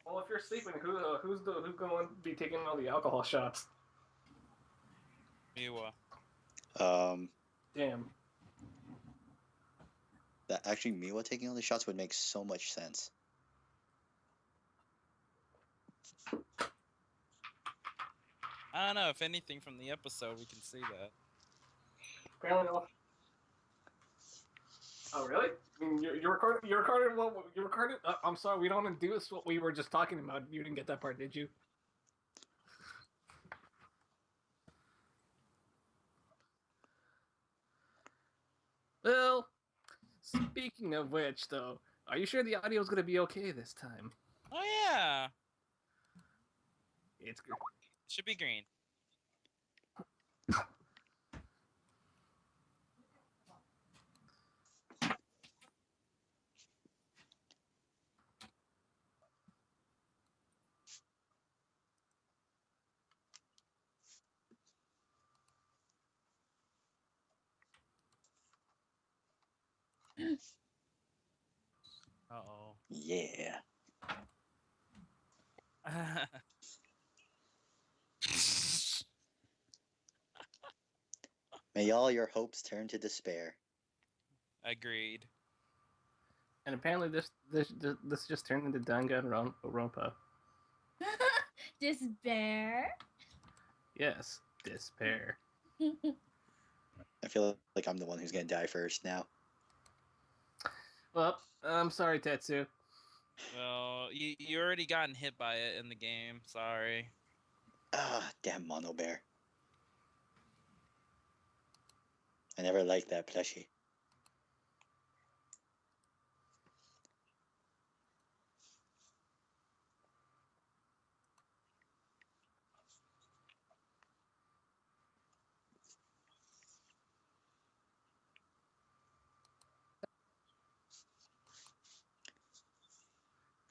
Well, if you're sleeping, who's going to be taking all the alcohol shots? Miwa. Um, Damn. that actually Miwa taking all the shots would make so much sense. I don't know. If anything from the episode, we can see that. Apparently not. Oh, really? I mean, you recorded. You recorded what? You recorded. I'm sorry, we don't do this. What we were just talking about. You didn't get that part, did you? Well, speaking of which, though, are you sure the audio is going to be okay this time? Oh yeah, It's good. it should be green. Uh-oh. Yeah. May all your hopes turn to despair. Agreed. And apparently, this just turned into Danganronpa. Despair. Yes, despair. I feel like I'm the one who's gonna die first now. Well, I'm sorry, Tetsu. Well, you already gotten hit by it in the game. Sorry. Ah, damn Mono Bear. I never liked that plushie.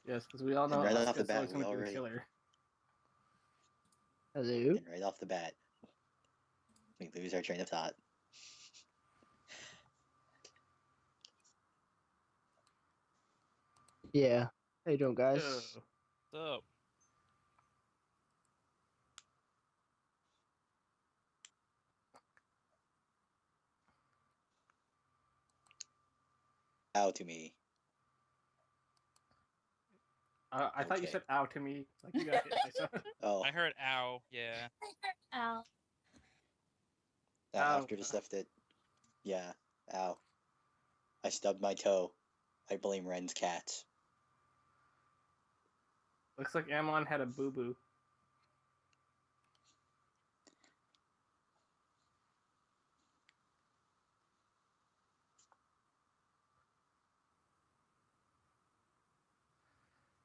Yes, because we all know And right off the Asuka's bat, always we going to be the already... killer. Hello? And right off the bat, we lose our train of thought. Yeah. How you doing, guys? Oh. So, Ow to me. I thought you Okay. said "ow" to me, like you got hit by something. Oh, I heard ow. Yeah. Ow. that Ow. after the stuff that... Yeah, ow. I stubbed my toe. I blame Ren's cats. Looks like Amon had a boo boo.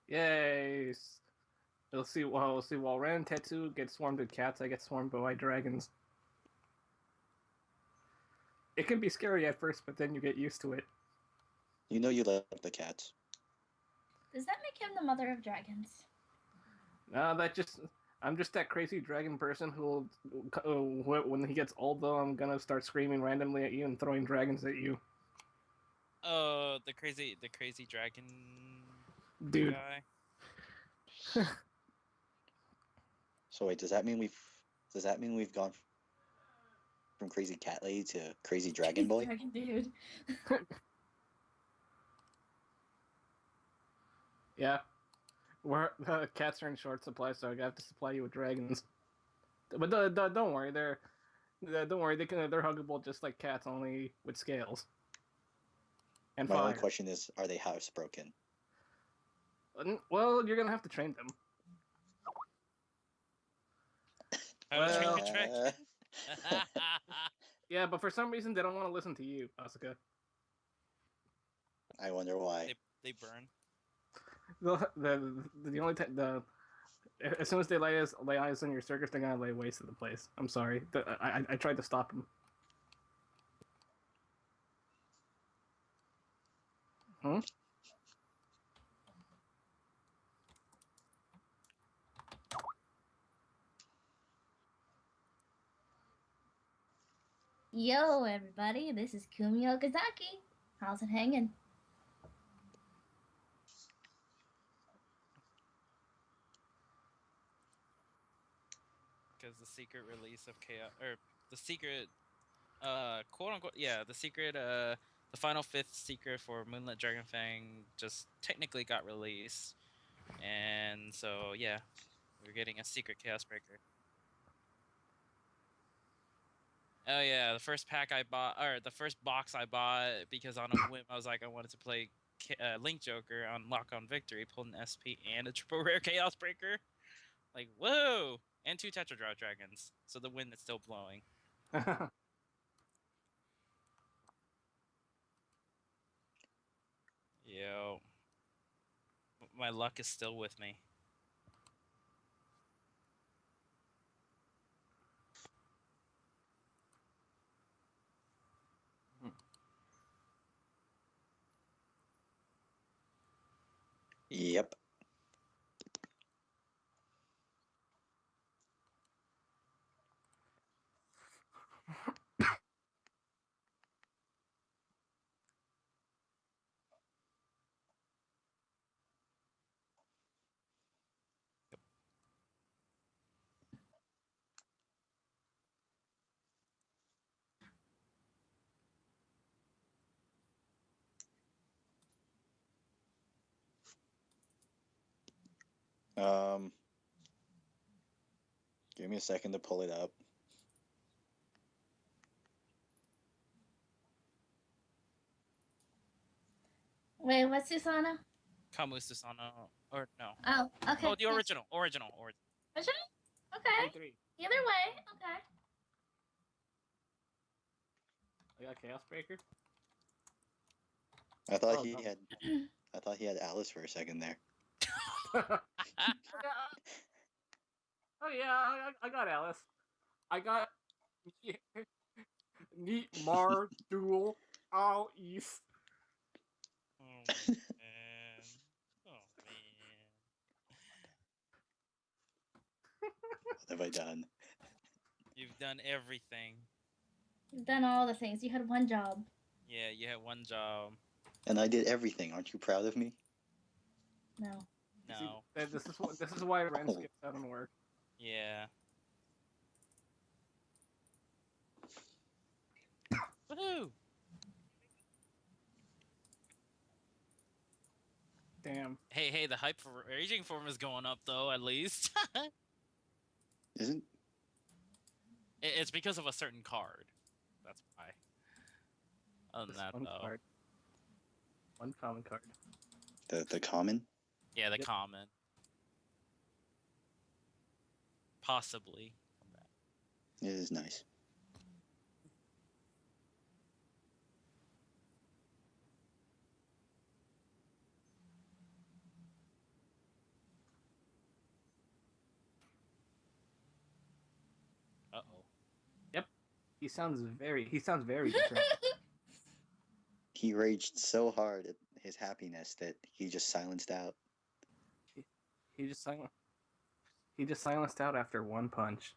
Yay! We'll see. Well, we'll see. While Ren and Tetsu get swarmed with cats, I get swarmed by white dragons. It can be scary at first, but then you get used to it. You know you love the cats. Does that make him the mother of dragons? No, I'm just that crazy dragon person who, when he gets old, though, I'm gonna start screaming randomly at you and throwing dragons at you, Oh, the crazy dragon dude. guy. So wait, does that mean we've gone from crazy cat lady to crazy dragon boy? Dragon dude. Yeah, cats are in short supply, so I have to supply you with dragons. But don't worry, don't worry, they're huggable just like cats, only with scales and My only fire. question is, are they housebroken? Well, you're gonna have to train them. How to train Well- your dragon. Yeah, but for some reason they don't want to listen to you, Asuka. I wonder why. They burn. The only as soon as they lay eyes on your circus, they're gonna lay waste to the place. I'm sorry. I tried to stop them. Hmm? Yo, everybody, this is Kumi Okazaki. How's it hanging? because the secret release of Chaos, or the secret, quote unquote, yeah, the secret, the final fifth secret for Moonlit Dragonfang just technically got released, and so yeah, we're getting a secret Chaos Breaker. Oh yeah, the first pack I bought, or the first box I bought, because on a whim I was like, I wanted to play Link Joker on Lock on Victory, pulled an SP and a triple rare Chaos Breaker. Like, whoa! And 2 Tetradraw Dragons, so the wind is still blowing. Yo, my luck is still with me. Yep. Give me a second to pull it up. Wait, what's Susana? Kamususano, or no? Oh, okay. Oh, the yes. original. Original? Okay. 3. Either way, okay. I got Chaos Breaker. I thought Oh, he no. had. I thought he had Alice for a second there. Oh yeah, I got Alice. I got Neat Mar Duel All East. Oh man. Oh man. What have I done? You've done everything. You've done all the things. You had one job. Yeah, you had one job. And I did everything. Aren't you proud of me? No. No. See, this is why Ren skips doesn't work. Yeah. Woohoo! Damn. Hey, the hype for Raging Form is going up though, at least. Isn't? It's because of a certain card. That's why. Other than Just that, one though. card. One common card. The common? Yeah, the Yep. common. Possibly. It is nice. Uh-oh. Yep. He sounds very determined. He raged so hard at his happiness that he just silenced out. He just silenced out after one punch.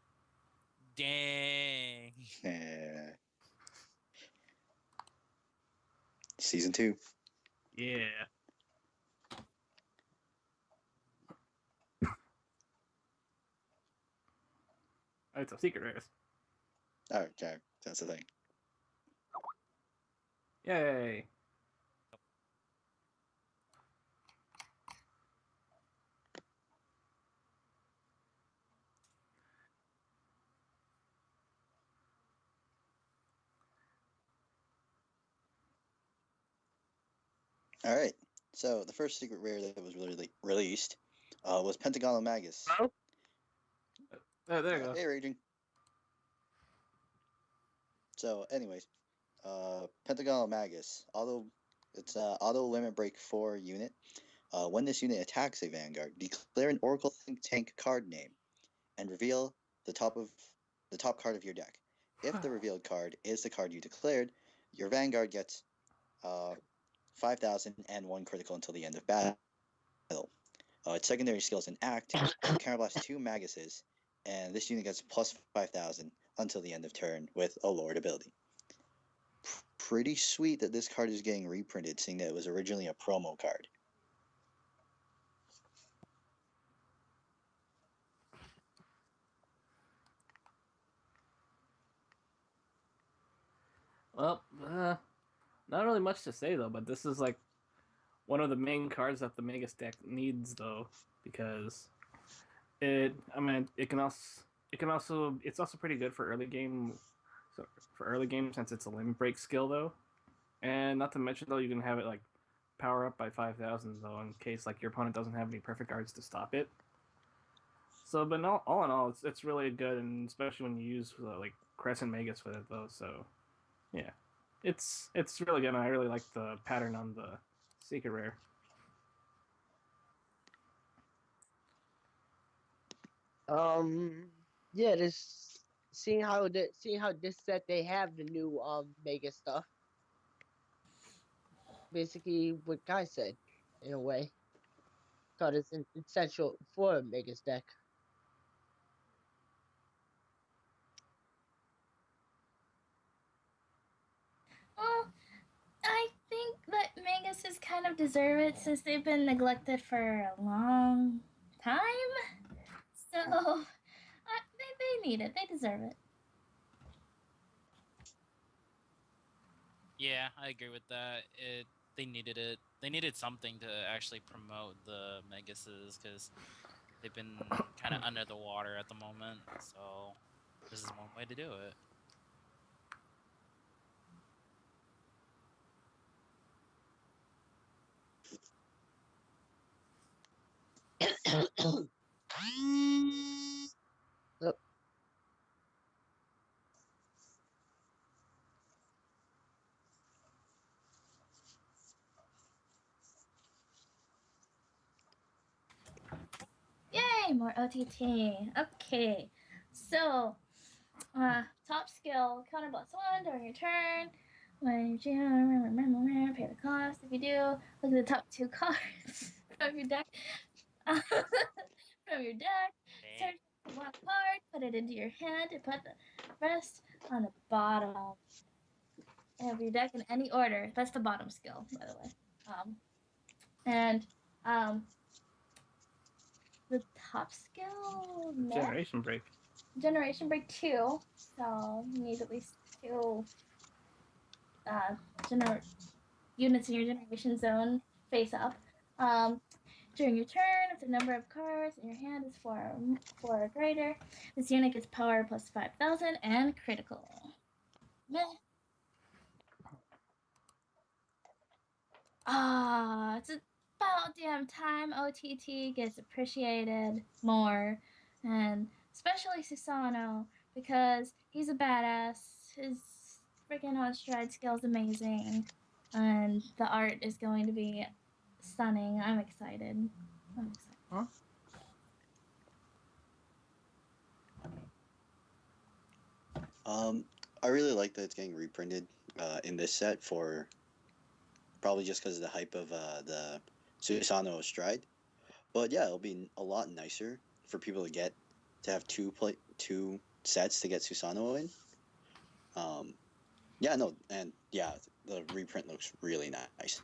Dang. Yeah. Season 2. Yeah. Oh, it's a secret race. Oh, okay. That's the thing. Yay. All right. So the first secret rare that was released was Pentagon Magus. Oh, there you go. Hey, Raging. So, anyways, Pentagon Magus. It's auto limit break 4 unit. When this unit attacks a Vanguard, declare an Oracle Think Tank card name, and reveal the top card of your deck. If the revealed card is the card you declared, your Vanguard gets 5,000 and 1 critical until the end of battle. Its secondary skill is an Act, counterblast 2 Maguses, and this unit gets plus 5,000 until the end of turn with a Lord ability. Pretty sweet that this card is getting reprinted, seeing that it was originally a promo card. Well, not really much to say though, but this is like one of the main cards that the Mega deck needs though, because I mean, it's also pretty good for early game. So for early game, since it's a limit break skill though, and not to mention though, you can have it like power up by 5,000 though, in case like your opponent doesn't have any perfect cards to stop it. So, but all in all, it's really good, and especially when you use like Crescent Magus with it though. So, yeah, it's really good. And I really like the pattern on the Secret Rare. Yeah, this seeing how this set they have the new mega stuff. Basically, what Guy said, in a way, thought it's essential for a Megas deck. Well, I think that Maguses kind of deserve it since they've been neglected for a long time. So they need it. They deserve it. Yeah, I agree with that. They needed it. They needed something to actually promote the Megases because they've been kind of under the water at the moment. So this is one way to do it. Look, Yay, more OTT. Okay, so top skill, counter +1 during your turn. When you pay the cost. If you do, look at the top 2 cards from your deck. From your deck, search for one card, put it into your hand, and put the rest on the bottom of your deck in any order. That's the bottom skill, by the way. And the top skill next, Generation Break 2. So you need at least 2 units in your generation zone face up. During your turn, if the number of cards in your hand is 4 or greater, this unit gets power plus 5,000 and critical. Meh. It's about damn time OTT gets appreciated more, and especially Susano, because he's a badass. His freaking on stride skill is amazing, and the art is going to be stunning. I'm excited. Huh? I really like that it's getting reprinted in this set for probably just because of the hype of the Susano Stride. But yeah, it'll be a lot nicer for people to have two sets to get Susano in. Yeah, no, and yeah, the reprint looks really nice.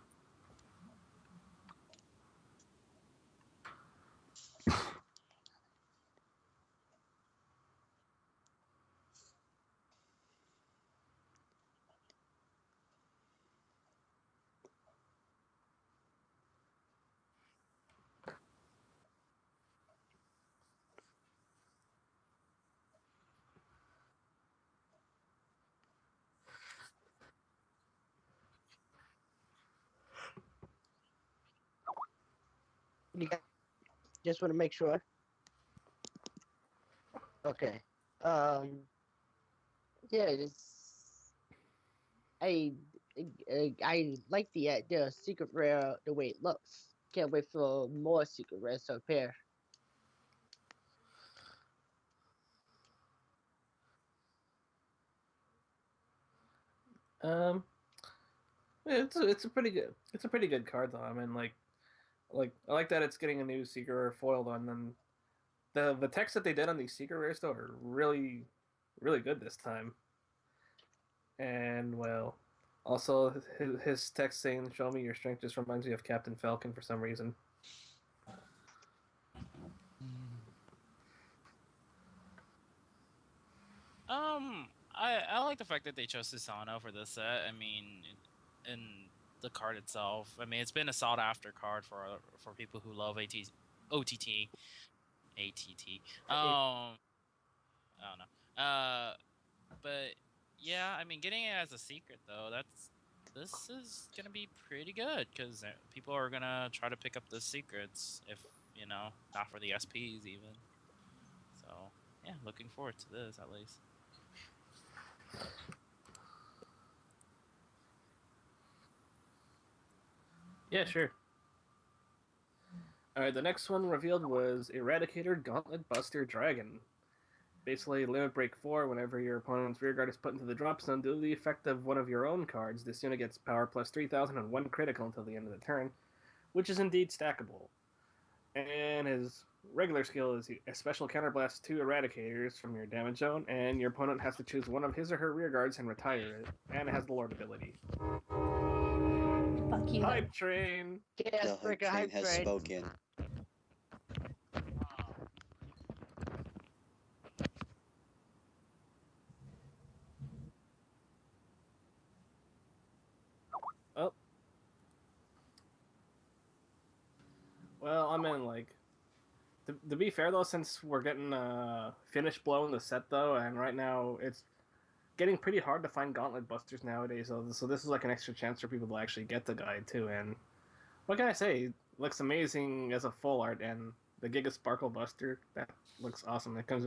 you guys just want to make sure. Okay. Yeah, I I like the secret rare the way it looks. Can't wait for more secret rares to appear. Um, it's a pretty good card though. I mean, I like that it's getting a new Secret Rare foil though, and then the text that they did on these Secret Rares though are really good this time. And well, also his text saying "Show me your strength" just reminds me of Captain Falcon for some reason. I like the fact that they chose Susano for this set. I mean, in the card itself, I mean, it's been a sought after card for people who love OTT, ATT. I don't know. But yeah, I mean, getting it as a secret though, this is gonna be pretty good because people are gonna try to pick up the secrets if not for the SPs even. So yeah, looking forward to this at least. Yeah, sure. Alright, the next one revealed was Eradicator Gauntlet Buster Dragon. Basically, limit break 4, whenever your opponent's rearguard is put into the drop zone, due to the effect of one of your own cards, this unit gets power plus 3000 and 1 critical until the end of the turn, which is indeed stackable. And his regular skill is a special counterblast 2 Eradicators from your damage zone, and your opponent has to choose one of his or her rearguards and retire it, and it has the Lord ability. Fuck you. Hype Train! Yes, The break a train hype has train. spoken. Oh. Well, I mean, like, to be fair though, since we're getting finish blow in the set though, and right now it's getting pretty hard to find Gauntlet Busters nowadays. So this is like an extra chance for people to actually get the guide too. And what can I say? It looks amazing as a full art, and the Giga Sparkle Buster that looks awesome. It comes.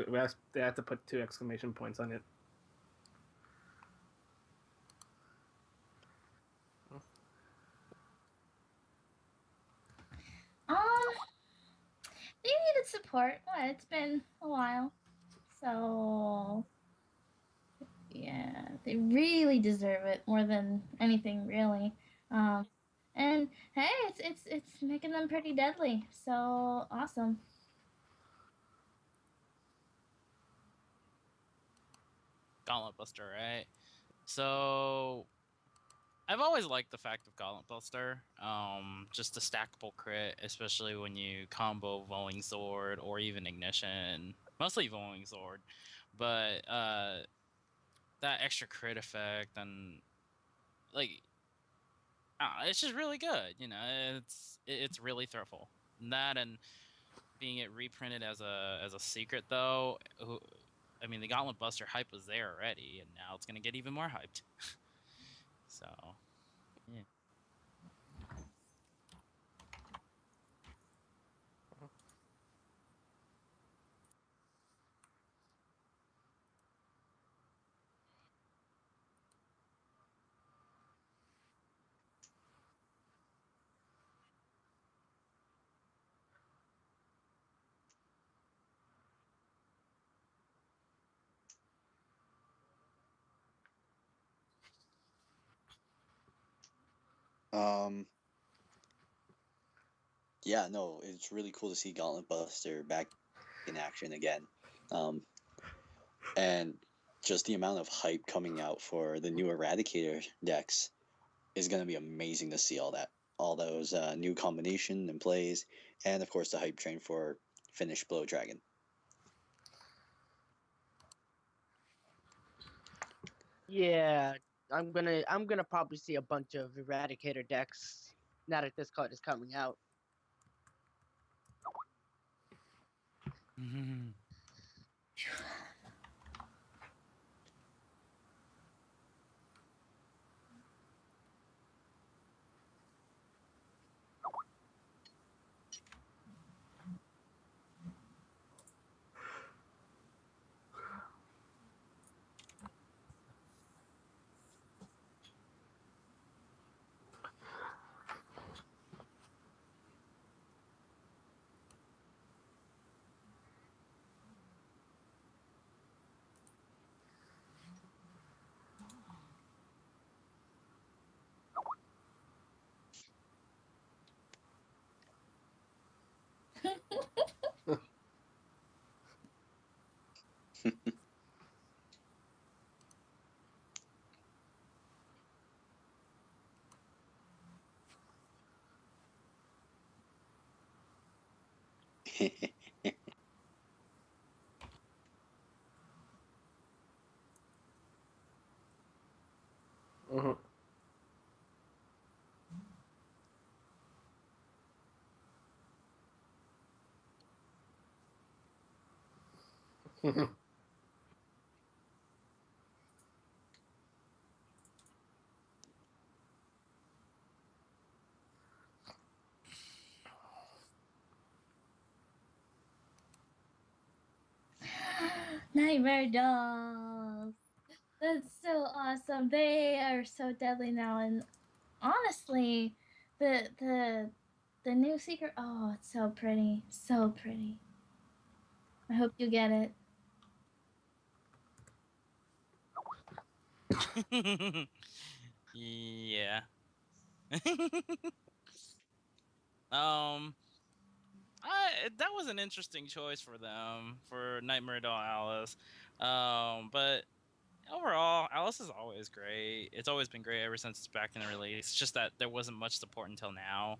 They have to put 2 exclamation points on it. They needed support. Well, it's been a while, so yeah, they really deserve it more than anything, really. And hey, it's making them pretty deadly. So awesome. Gauntlet Buster, right? So I've always liked the fact of Gauntlet Buster. Just a stackable crit, especially when you combo Vowing Sword or even Ignition. Mostly Vowing Sword. But that extra crit effect and like it's just really good. It's really throwful. And that and being it reprinted as a secret though. I mean, the Gauntlet Buster hype was there already, and now it's gonna get even more hyped. So, yeah. Yeah, no, it's really cool to see Gauntlet Buster back in action again. And just the amount of hype coming out for the new Eradicator decks is going to be amazing to see all those new combination and plays, and of course the hype train for Finish Blow Dragon. Yeah, I'm gonna probably see a bunch of Eradicator decks now that this card is coming out. Nightmare dolls. That's so awesome. They are so deadly now, and honestly, the new secret. Oh, it's so pretty, so pretty. I hope you get it. Yeah. um, that was an interesting choice for them for Nightmare Doll Alice. But overall, Alice is always great. It's always been great ever since it's back in the release. It's just that there wasn't much support until now.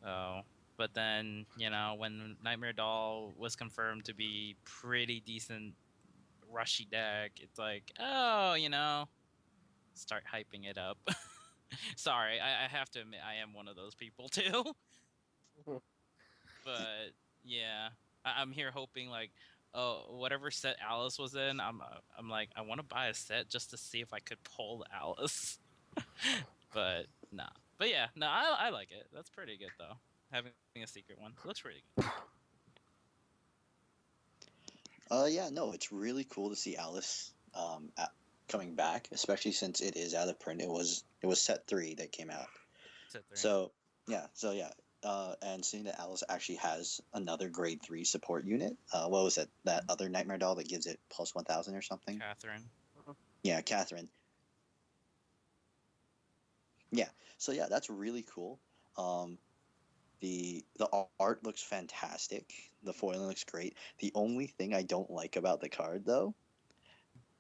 So, but then when Nightmare Doll was confirmed to be pretty decent rushy deck, it's like, oh, start hyping it up. Sorry, I have to admit I am one of those people too. But yeah, I'm here hoping like, oh, whatever set Alice was in, I'm like, I want to buy a set just to see if I could pull Alice. But nah. But yeah, no, I like it. That's pretty good though. Having a secret one looks pretty good. Yeah, no, it's really cool to see Alice coming back, especially since it is out of print. It was set 3 that came out. Set 3. So yeah, and seeing that Alice actually has another grade 3 support unit. What was it? That other Nightmare doll that gives it plus 1,000 or something? Catherine. Yeah, Catherine. Yeah. So yeah, that's really cool. The art looks fantastic. The foiling looks great. The only thing I don't like about the card though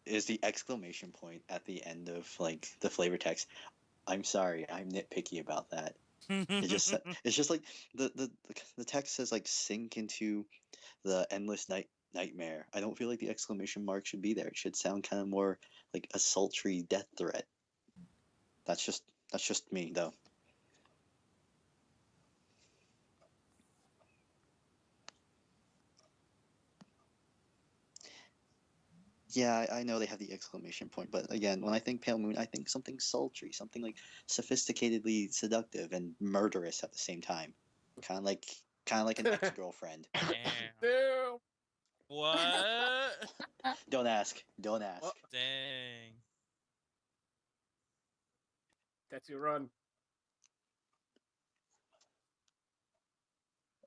is the exclamation point at the end of like the flavor text. I'm sorry, I'm nitpicky about that. It's just like the text says like sink into the endless nightmare. I don't feel like the exclamation mark should be there. It should sound kind of more like a sultry death threat. That's just me though. Yeah, I know they have the exclamation point, but again, when I think Pale Moon, I think something sultry, something like sophisticatedly seductive and murderous at the same time. Kind of like kind of like an ex-girlfriend. Damn. Damn. What? Don't ask. Don't ask. Oh, Dang. that's your run.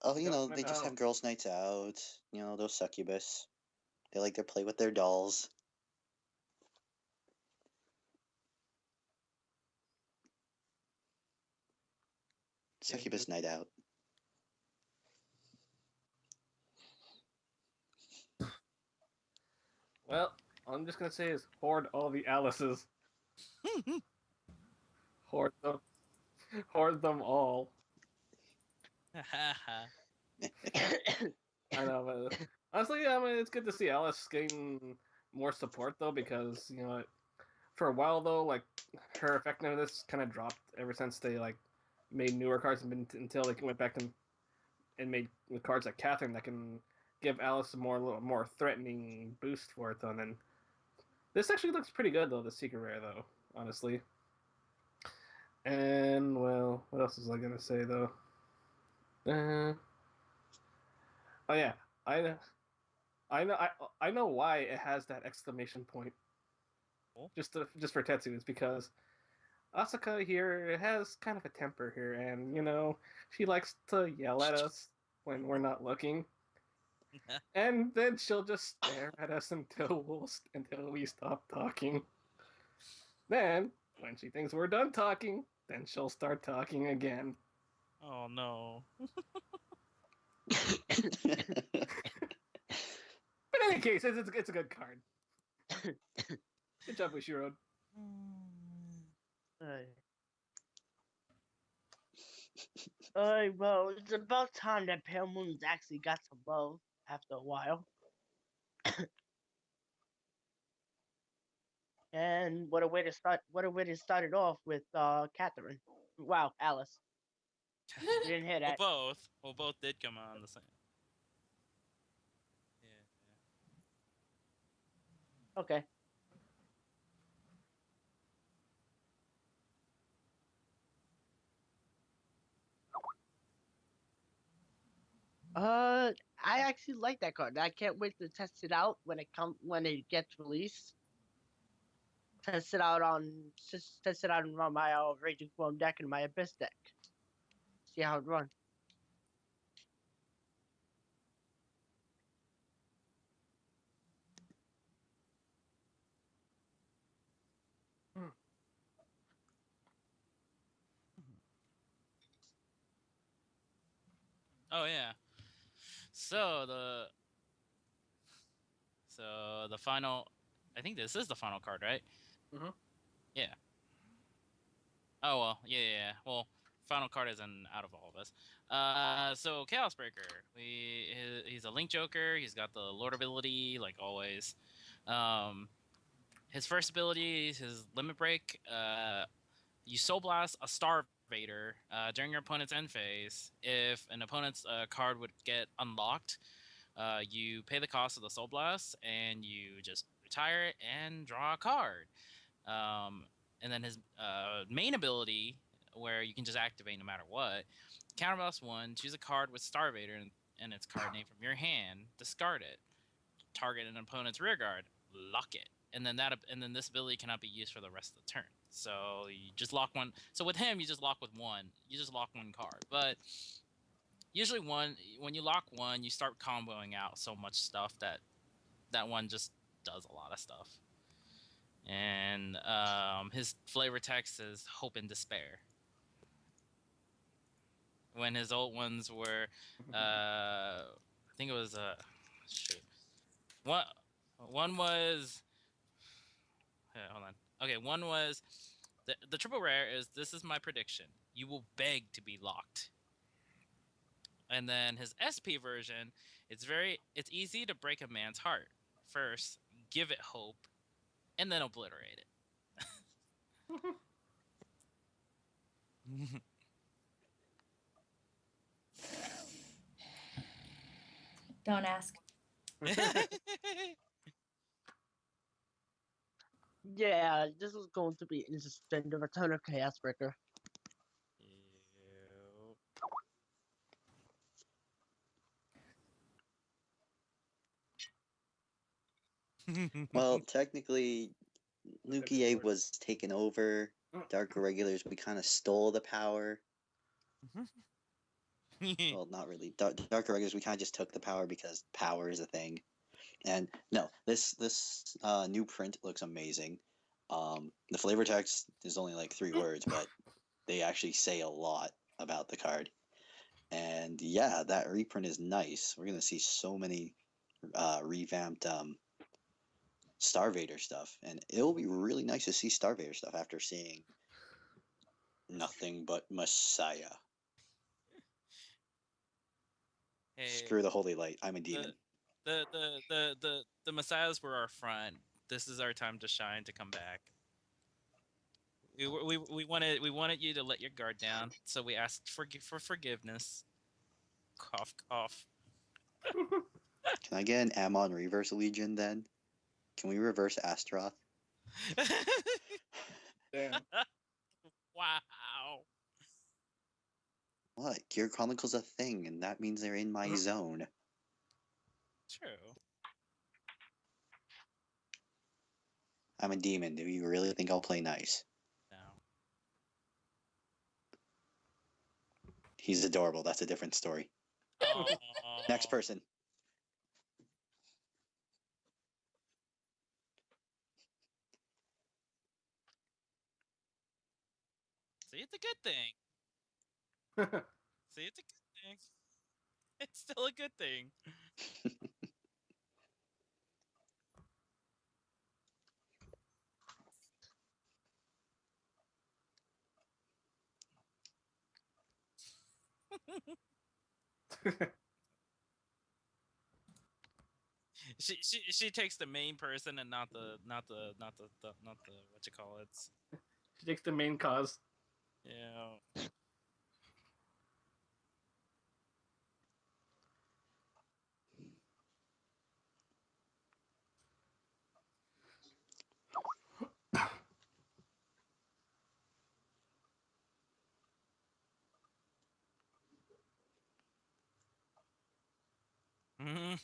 Oh, Don't they just have know. girls' nights out. Those succubus. They like to play with their dolls. Succubus night out. Well, all I'm just gonna say is hoard all the Alices. Hoard them. Hoard them all. I know, but honestly, yeah, I mean, it's good to see Alice getting more support though, because for a while though, like her effectiveness kind of dropped ever since they like made newer cards until they went back and made cards like Catherine that can give Alice a more threatening boost for it though. And then this actually looks pretty good though, the secret rare though, honestly. And well, what else was I gonna say though? Uh, oh yeah, I know, I know why it has that exclamation point. Cool. Just for Tetsu, is because Asuka here has kind of a temper here, and she likes to yell at us when we're not looking, and then she'll just stare at us until we stop talking. Then, when she thinks we're done talking, then she'll start talking again. Oh no. But in any case, it's a good card. Good job, Ushiro. Well, it's about time that Pale Moon's actually got some love after a while. And what a way to start! What a way to start it off with Catherine. Wow, Alice. You didn't hear Well, that. both. Well, both did come on the same. Yeah. Okay. I actually like that card. I can't wait to test it out when it gets released. Test it out on my Raging Form deck and my Abyss deck. See how it runs. Oh yeah. So the final, I think this is the final card, right? Mhm. Yeah. Oh well, yeah. Well, final card isn't out of all of us. So Chaos Breaker, he's a Link Joker. He's got the Lord ability, like always. His first ability is his Limit Break. You Soul Blast a Starvader during your opponent's end phase. If an opponent's card would get unlocked, you pay the cost of the Soul Blast and you just retire it and draw a card. And then his main ability, where you can just activate no matter what, counterblast 1, choose a card with Starvader and its card name from your hand, discard it, target an opponent's rear guard, lock it, and then this ability cannot be used for the rest of the turn. So you just lock one. So with him, you just lock with one. You just lock one card, but usually when you lock one, you start comboing out so much stuff that one just does a lot of stuff. And his flavor text is hope and despair. When his old ones were, I think it was shoot, one was, hold on. Okay, one was the triple rare is this is my prediction. You will beg to be locked. And then his SP version, it's easy to break a man's heart. First, give it hope, and then obliterate it. Don't ask. Yeah, this is going to be interesting. The return of Chaos Breaker. Well, technically, Lukier was taken over. Darker Regulars, we kind of stole the power. Well, not really. Darker Regulars, we kind of just took the power because power is a thing. And no, this new print looks amazing. The flavor text is only like 3 words, but they actually say a lot about the card. And yeah, that reprint is nice. We're gonna see so many revamped Starvader stuff, and it'll be really nice to see Starvader stuff after seeing nothing but Messiah. Hey, Screw the Holy Light. I'm a demon. the Messiahs were our front. This is our time to shine, to come back. We wanted you to let your guard down, so we asked for forgiveness. Cough, cough. Can I get an Ammon Reverse Legion then? Can we reverse Astaroth? Damn. Wow. What? Gear Chronicle's a thing, and that means they're in my zone. True. I'm a demon. Do you really think I'll play nice? No. He's adorable. That's a different story. Oh. Next person. See, it's a good thing. See, it's a good thing. It's still a good thing. She takes the main person and not the what you call it. She takes the main cause. Yeah. Mhm.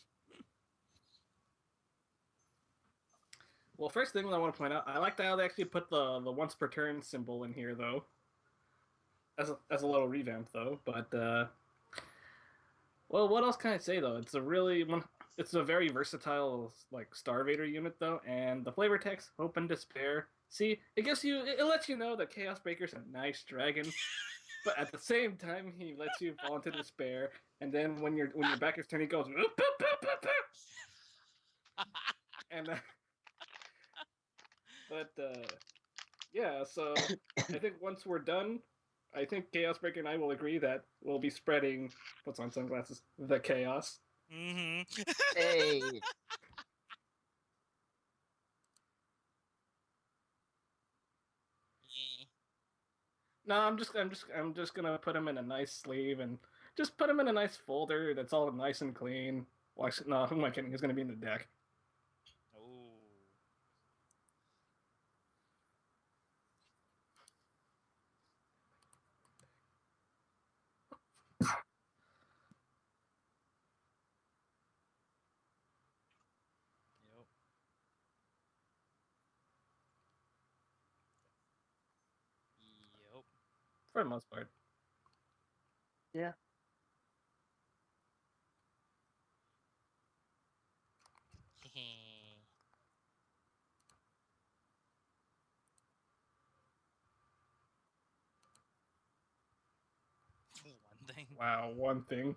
Well, first thing I want to point out, I like how they actually put the once per turn symbol in here though, as a little revamp though. But well, what else can I say though? It's a very versatile like Starvader unit though, and the flavor text Hope and Despair. See, it lets you know that Chaos Breaker's a nice dragon, but at the same time he lets you fall into despair, and then when your backer's turn he goes "Oop, oop, oop, oop, oop." And but yeah, so I think once we're done, I think Chaos Breaker and I will agree that we'll be spreading puts on sunglasses the chaos. Mhm. Hey, No, I'm just gonna put him in a nice sleeve and just put him in a nice folder that's all nice and clean. Well, actually, no, who am I kidding? He's gonna be in the deck. Oh. Yep. Yep. For the most part. yeah. One thing. Wow, one thing.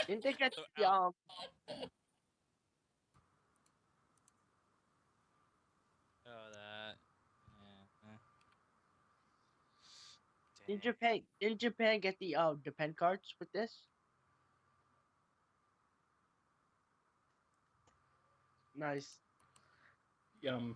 Didn't they get So the Oh, that. Yeah. didn't Japan get the pen cards with this? Nice. Yum.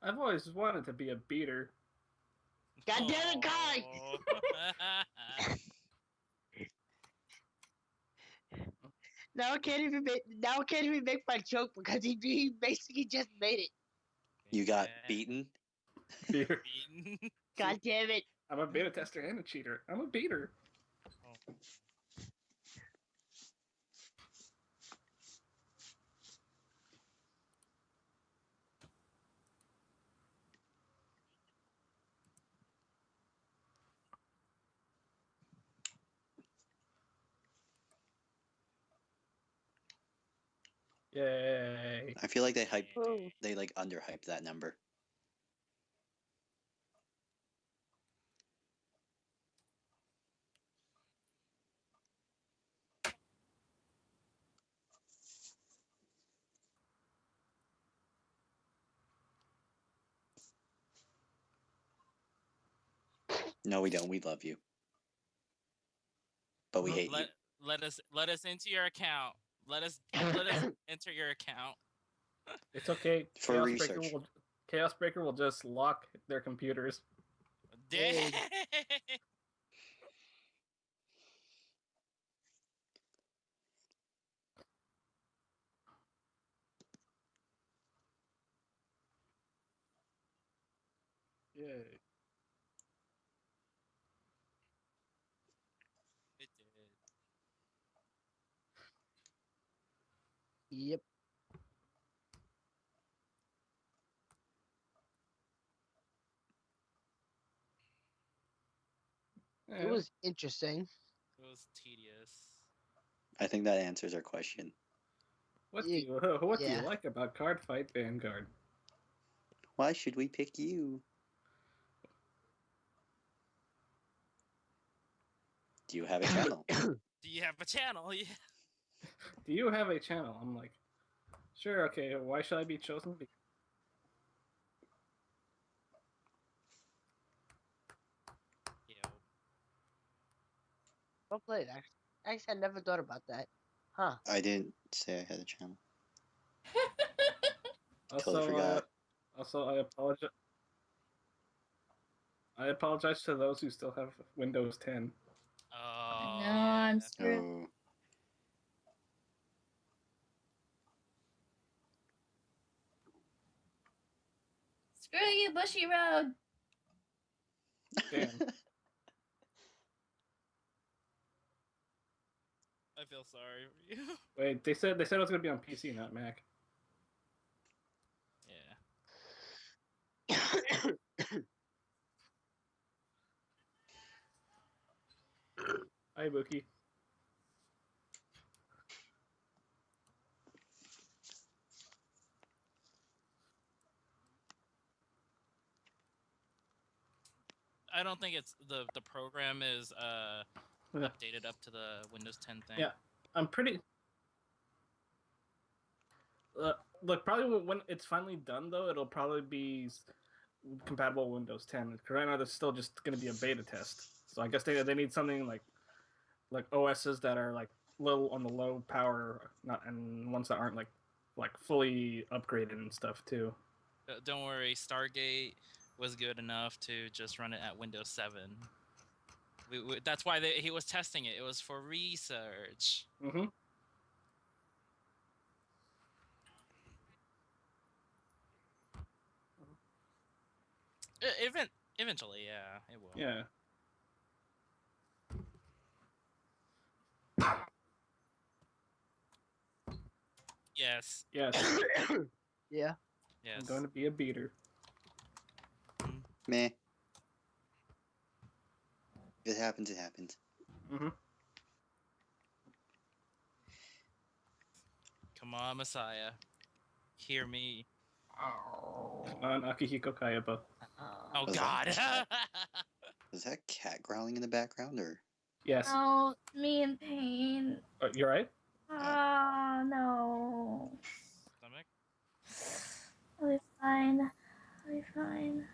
I've always wanted to be a beater. God damn it, guy! Oh. Now I can't even make my joke because he basically just made it. You got Yeah. beaten. Beater. Beaten. God damn it. I'm a beta tester and a cheater. I'm a beater. Oh. Yay. I feel like they Oh. like underhyped that number. No, we don't. We love you, but we hate you. Let us into your account. Let us enter your account. It's okay. For research. Chaos Breaker will just lock their computers. Dang. Yay. It did. Yep. It was interesting. It was tedious. I think that answers our question. What do you Yeah. like about Card Fight Vanguard? Why should we pick you? Do you have a channel? Do you have a channel? Yeah. Do you have a channel? I'm like, sure, okay, why should I be chosen? Yo. Well played, actually. Actually, I never thought about that. Huh. I didn't say I had a channel. Totally Also, forgot. I apologize. I apologize to those who still have Windows 10. Oh, No, yeah. I'm screwed. Oh, Screw you, Bushy Road. Damn. I feel sorry for you. Wait, they said it was gonna be on PC, not Mac. Yeah. Hi, Bookie. I don't think it's the program is Yeah. updated up to the Windows 10 thing. Yeah. I'm pretty. Look, probably when it's finally done, though, it'll probably be compatible with Windows 10. Because right now, there's still just going to be a beta test. So I guess they need something like OSs that are like little on the low power, not and ones that aren't like fully upgraded and stuff too. Don't worry, Stargate was good enough to just run it at Windows 7. That's why he was testing it. It was for research. Mm-hmm. Eventually, yeah, it will. Yeah. Yes. Yes. Yeah. Yes. I'm going to be a beater. meh. If it happens, it happens. Mm-hmm. Come on, Messiah. Hear me. Come on, Akihiko Kayaba. Oh Was God. that Was that cat growling in the background, or? Yes. Oh, me in pain. You're right. Oh, no. Stomach. I'll be fine. I'll be fine.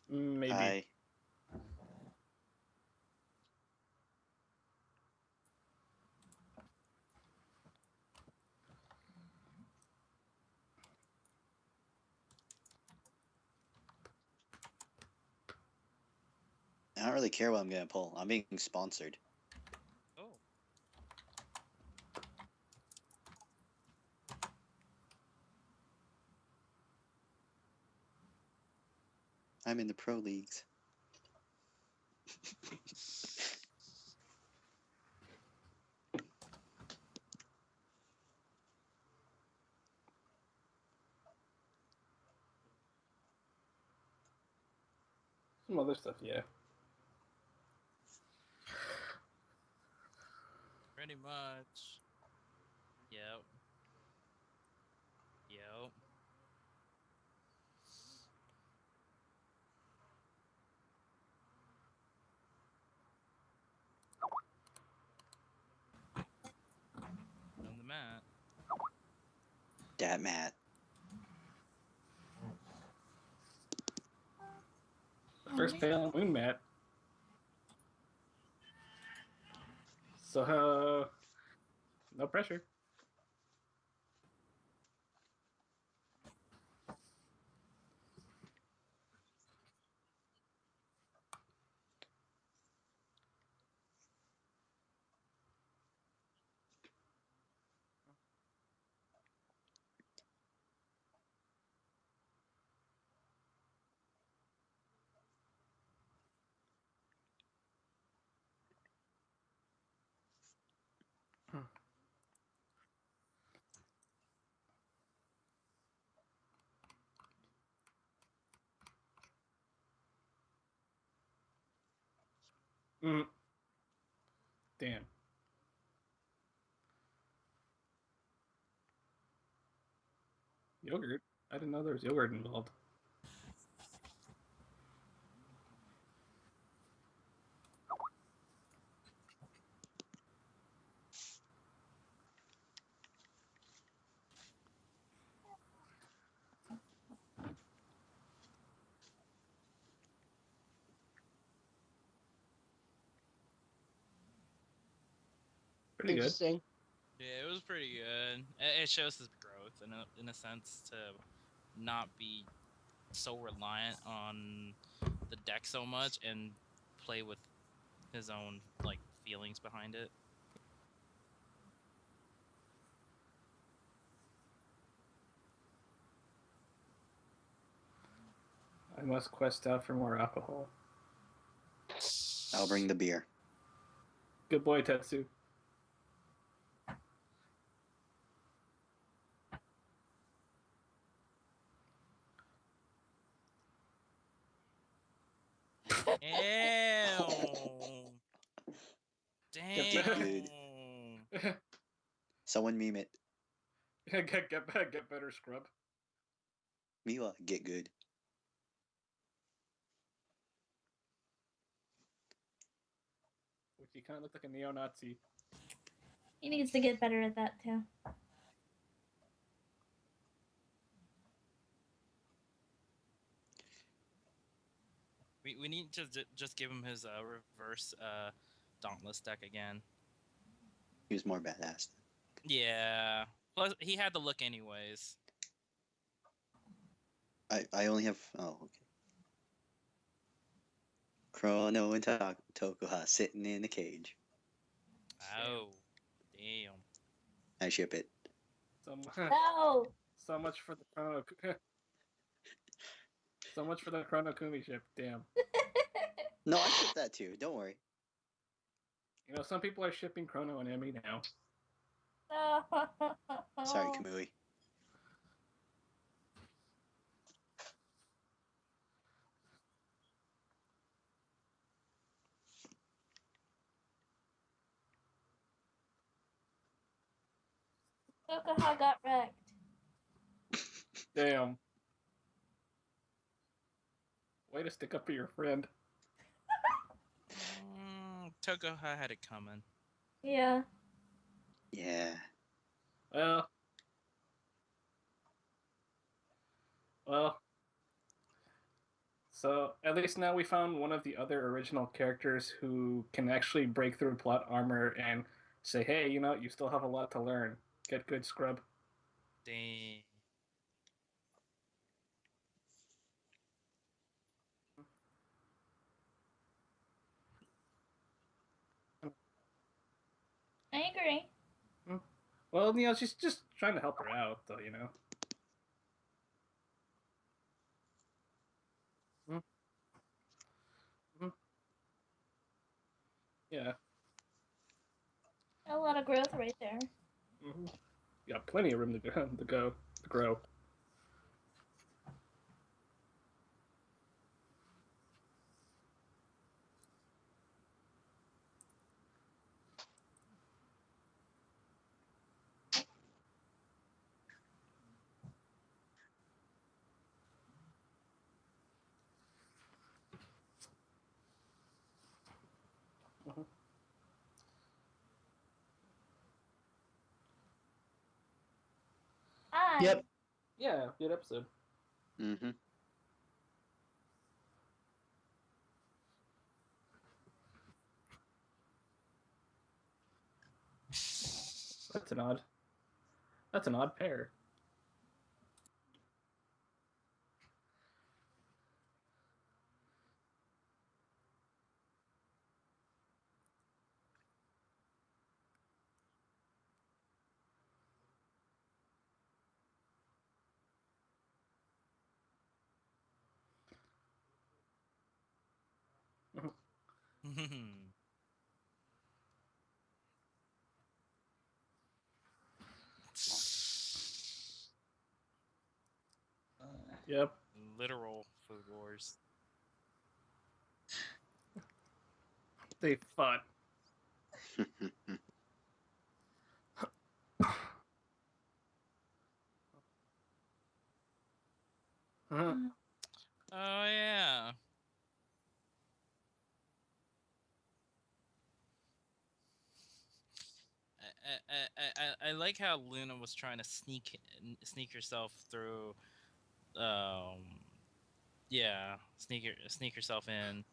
Maybe. Hi. I don't really care what I'm gonna pull. I'm being sponsored. Oh. I'm in the pro leagues. Some other stuff, yeah. Pretty much. Yep. Yep. On the mat. Dat Matt. First pale moon mat. So, no pressure. Mm. Damn. Yogurt? I didn't know there was yogurt involved. Pretty good. Interesting. Yeah, it was pretty good. It shows his growth in a sense to not be so reliant on the deck so much and play with his own like feelings behind it. I must quest out for more alcohol. I'll bring the beer. Good boy, Tetsu. Damn. Good. Damn. Someone meme it. get better, scrub. Mila, get good. Which he kind of looked like a neo-Nazi. He needs to get better at that too. We need to just give him his reverse dauntless deck again. He was more badass. Yeah. Plus, he had the look anyways. I only have. Oh, okay. Chrono and Tokuha sitting in the cage. Oh, damn. I ship it. No. So much for the Chrono. So much for the Chrono Kumi ship. Damn. No, I ship that too. Don't worry. You know, some people are shipping Chrono and Emmy now. Sorry, Kamui. Tokuha got wrecked. Damn. Way to stick up for your friend. Tokuha had it coming. Yeah. Yeah. Well. So, at least now we found one of the other original characters who can actually break through plot armor and say, hey, you know, you still have a lot to learn. Get good, scrub. Dang. I agree. Well, you know, she's just trying to help her out, though, you know. Mm-hmm. Yeah. A lot of growth right there. Mm-hmm. You got plenty of room to grow. Mm-hmm. Hi. Yep. Yeah, good episode. Mm-hmm. That's an odd pair. Yep. Literal food wars. They fought. Uh-huh. Oh yeah. I like how Luna was trying to sneak herself through. Yeah, sneak herself in,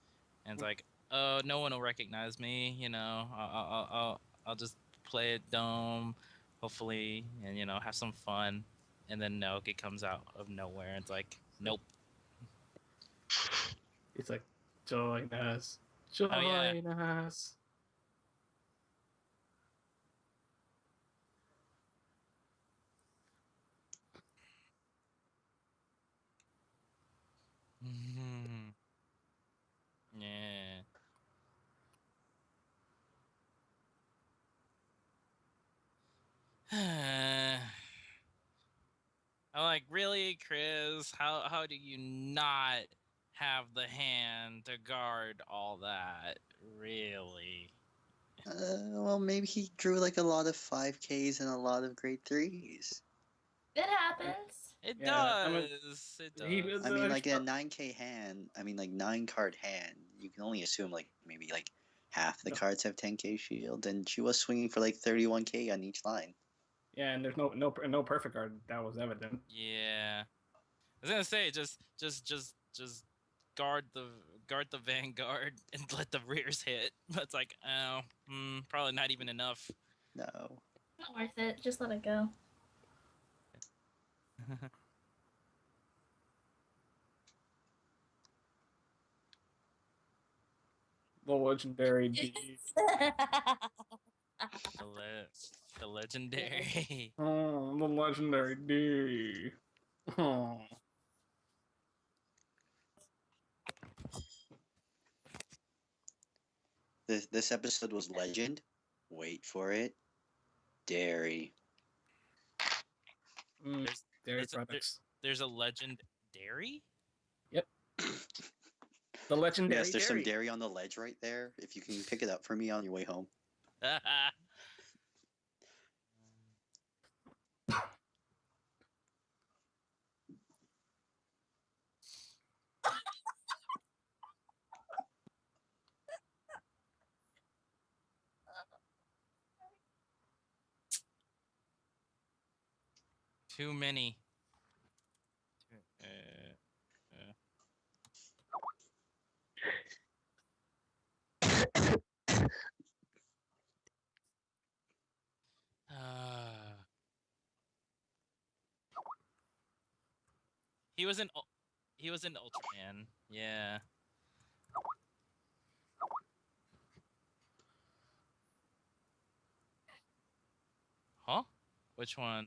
and it's like, oh, no one will recognize me. You know, I'll just play it dumb, hopefully, and have some fun. And then it comes out of nowhere. And it's like, nope. It's like, join us. Oh, yeah. Join us. Yeah. I'm like, really, Chris? How do you not have the hand to guard all that? Really? Well, maybe he drew like a lot of 5Ks and a lot of grade 3s. It happens. It Yeah, I mean, does. It he does. was I mean, like in a 9K hand, I mean, like 9 card hand, you can only assume like maybe like half the No. cards have 10K shield, and she was swinging for like 31K on each line. Yeah, and there's no perfect card that was evident. Yeah. I was gonna say just guard the vanguard and let the rears hit. But it's like, oh, probably not even enough. No. Not worth it. Just let it go. The legendary D. The legendary. Oh, the legendary D. Oh. This episode was legend. Wait for it. Dairy. Dairy products. There's a legendary. Yep. The legendary. Yes, there's dairy. some dairy on the ledge right there. If you can pick it up for me on your way home. Too many. He was an Ultraman. Yeah. Huh? Which one?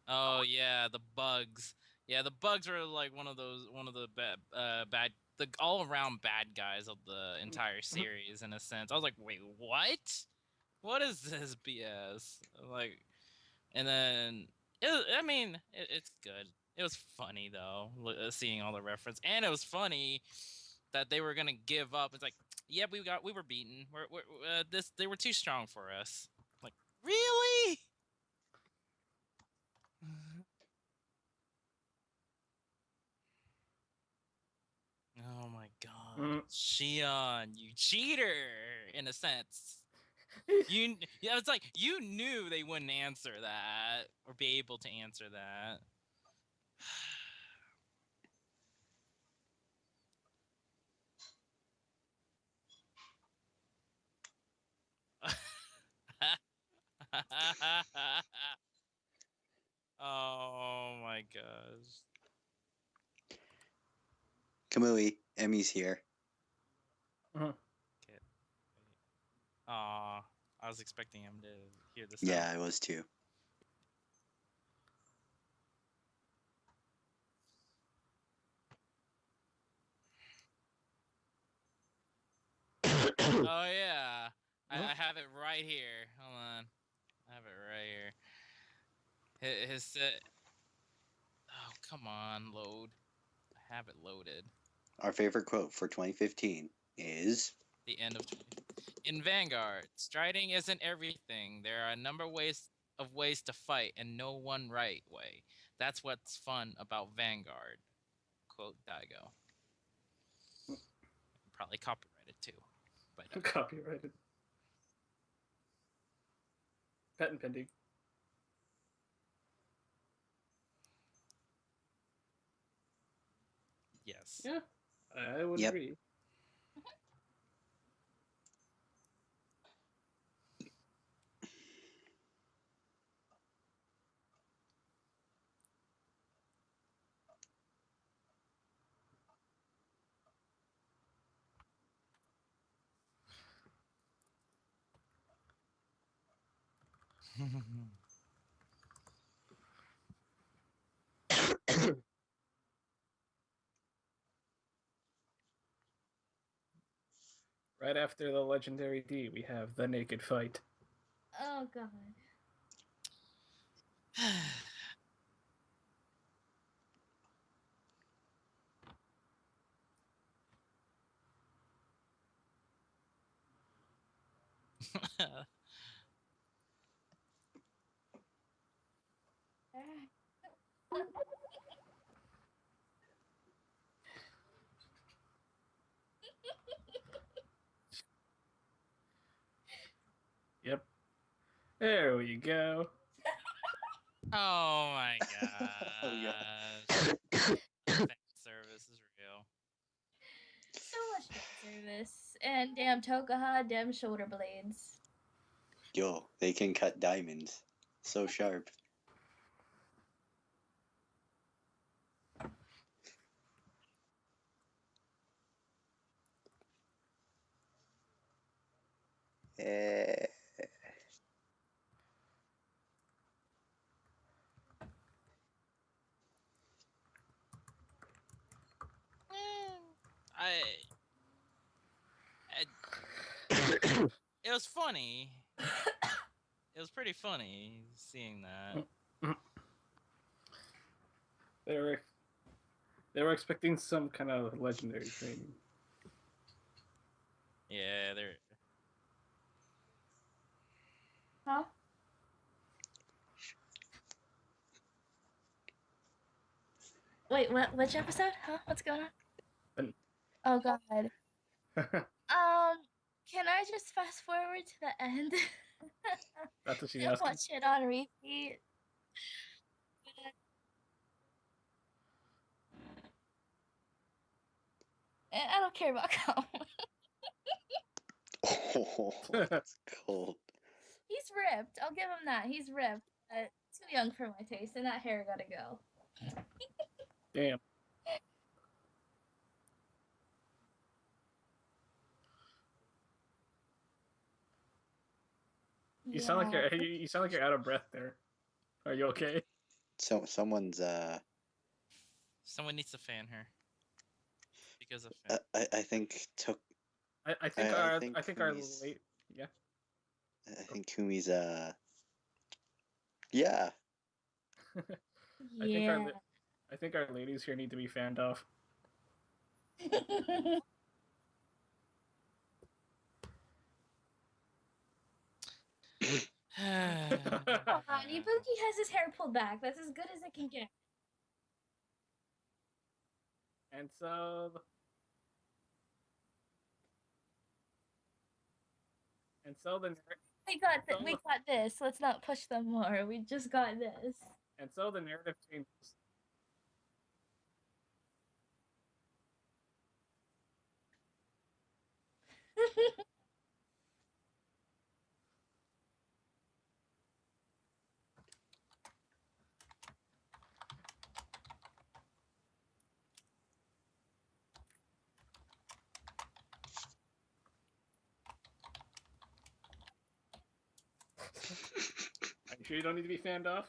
Oh yeah, the bugs. Yeah, the bugs were like one of the bad the all around bad guys of the entire series in a sense. I was like, wait, what? What is this BS? Like, and then it's good. It was funny though, seeing all the reference, and it was funny that they were gonna give up. It's like, yeah, we were beaten. They were too strong for us. Like, really? Oh my god. Shion, you cheater in a sense. It's like you knew they wouldn't answer that or be able to answer that. Oh my gosh. Kamui, Emmy's here. Okay. Aw, I was expecting him to hear this. Yeah, I was too. Oh yeah, I have it right here. Hold on, I have it right here. His oh come on, load. I have it loaded. Our favorite quote for 2015 is The end of in Vanguard. Striding isn't everything. There are a number of ways to fight, and no one right way. That's what's fun about Vanguard. Quote Daigo. Probably copyrighted too. But Copyrighted. Patent pending. yes. Yeah, I would Yep. agree. Right after the legendary D, we have the naked fight. Oh god. Yep. There we go. Oh my Oh, gosh. Fan service is real. So much fan service. And damn Tokaha, damn shoulder blades. Yo, they can cut diamonds. So sharp. Eh, I it was funny. It was pretty funny seeing that. They were expecting some kind of legendary thing. Yeah, they're Huh? Wait, what? Which episode? Huh? What's going on? Oh god. Can I just fast forward to the end? That's what she And asked. watch it on repeat. I don't care about Colin. oh, that's cold. He's ripped. I'll give him that. He's ripped. Too young for my taste, and that hair gotta go. Damn. You sound like you're out of breath there. Are you okay? So someone's someone needs to fan her. Because of fan. I think took I think I our think I think our Kumi's- late yeah. I think Kumi's yeah. Yeah. I think our ladies here need to be fanned off. Come on, Ibuki has his hair pulled back. That's as good as it can get. And so the We got this. Let's not push them more. We just got this. and so the narrative changes. Are you sure you don't need to be fanned off?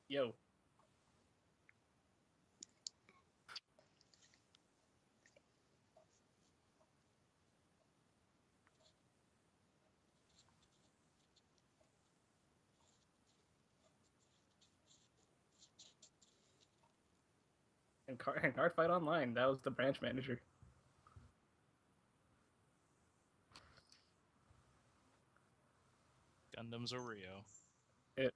Yo. And Card Fight Online, that was the branch manager. Gundams are real. It.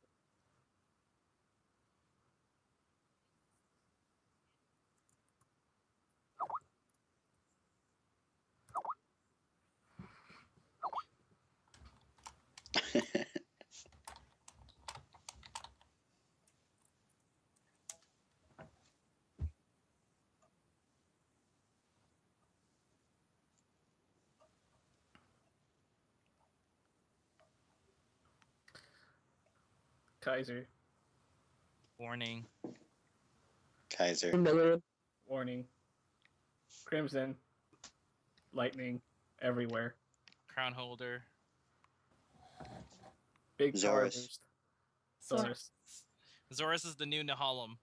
Kaiser. Warning. Kaiser. Warning. Crimson, lightning, everywhere. Crown holder. Big power Zorus. boost. Sora. Zorus. Zorus is the new Nehalem.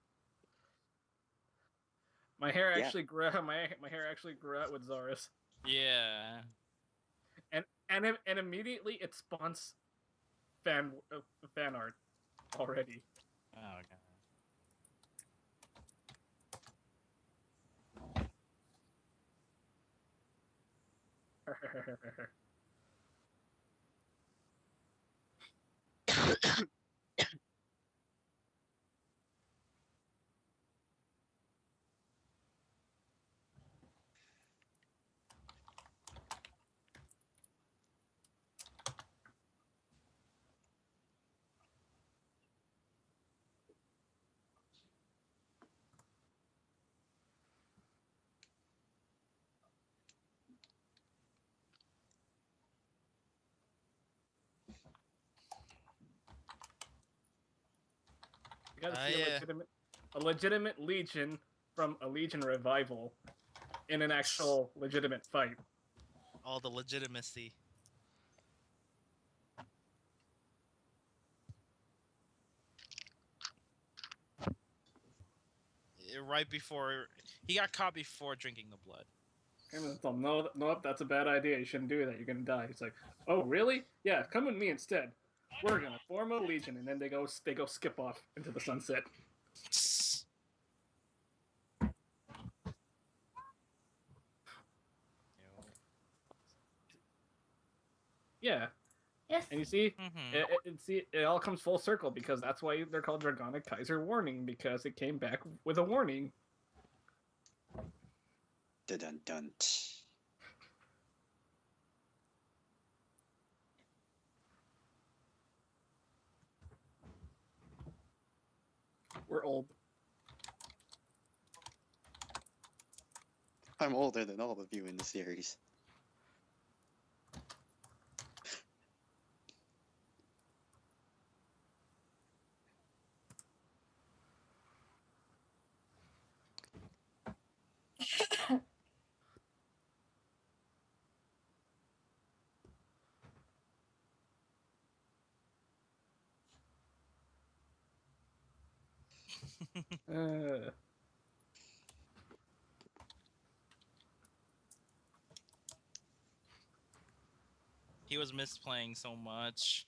My hair Yeah. actually grew. My hair actually grew out with Zorus, Yeah. and immediately it spawns fan art already. Oh god. You gotta see Yeah. a legitimate Legion from a Legion revival in an actual legitimate fight. All the legitimacy. Right before he got caught before drinking the blood. And no, that's a bad idea. You shouldn't do that. You're gonna die. He's like, oh really? Yeah, come with me instead. We're gonna form a legion, and then they go skip off into the sunset. Yeah, Yes. and you see, Mm-hmm. it all comes full circle because that's why they're called Dragonic Kaiser Warning, because it came back with a warning. Dun dun dun. We're old. I'm older than all of you in the series. He was misplaying so much,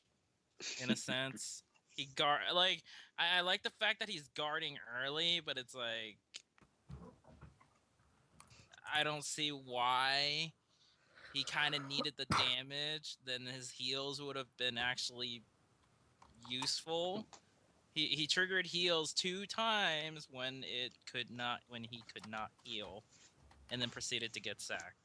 in a sense. He guard like I like the fact that he's guarding early, but it's like I don't see why he kind of needed the damage. Then his heals would have been actually useful. He triggered heals 2 times when he could not heal, and then proceeded to get sacked.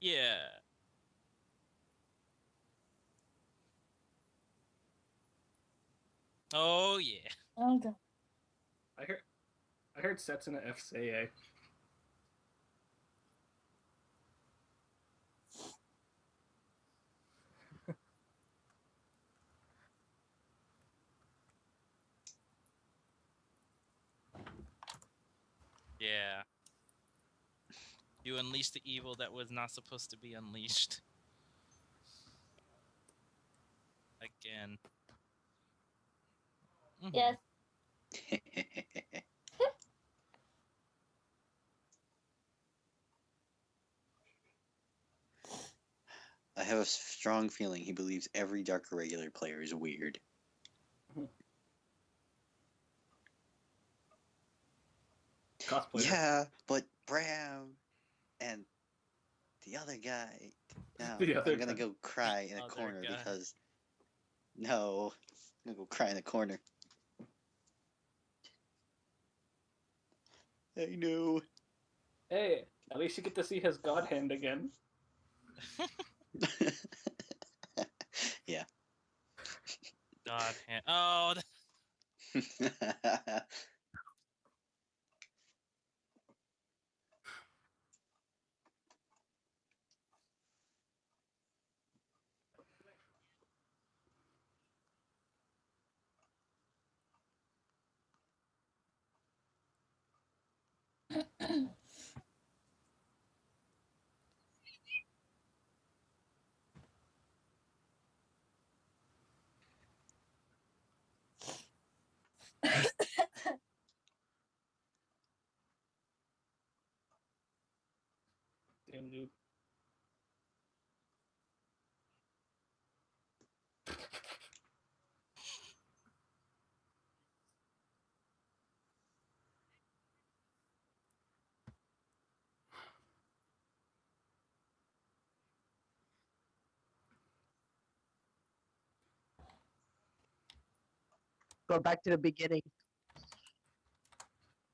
Yeah. Oh yeah. Oh god. I heard sets in the FCA. Yeah. You unleashed the evil that was not supposed to be unleashed. Again. Mhm. Yes. I have a strong feeling he believes every Dark Irregular player is weird. Cosplayer. Yeah, but Bram and the other guy. No, The other I'm gonna guy. go cry in a Other corner guy. because no, I'm gonna go cry in a corner. I know. Hey, at least you get to see his god hand again. Yeah. God. Oh. Damn, dude. Go back to the beginning.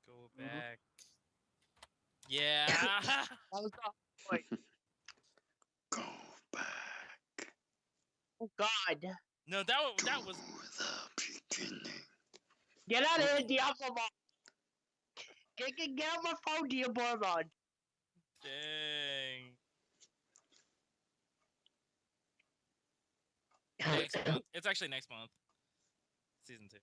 Go Mhm. back. Yeah. That was the point. Go back Oh God. No, to that was the beginning. Get out of here, Diablo. Get on my phone, Diablo. dang. Next month. It's actually next month. Season 2.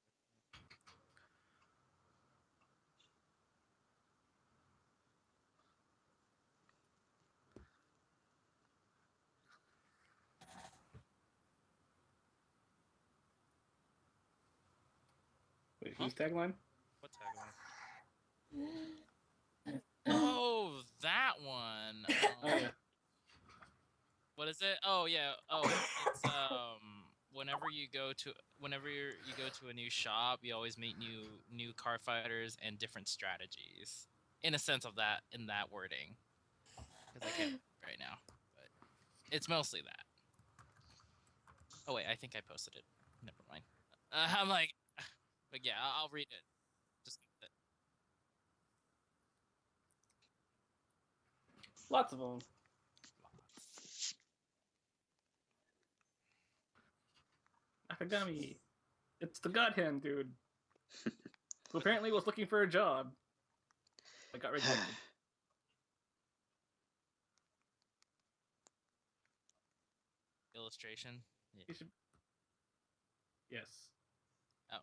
Wait, Huh? whose tagline? What tagline? Oh, that one. Oh yeah. What is it? Oh yeah. Oh, it's whenever you go to a new shop, you always meet new car fighters and different strategies. In a sense of that, in that wording, because I can't remember right now, but it's mostly that. Oh wait, I think I posted it. Never mind. I'm like, but yeah, I'll read it. Just Lots of them. Akagami. It's the God Hand dude. Who apparently was looking for a job. But got rejected. illustration. Yeah. You should... Yes. Oh,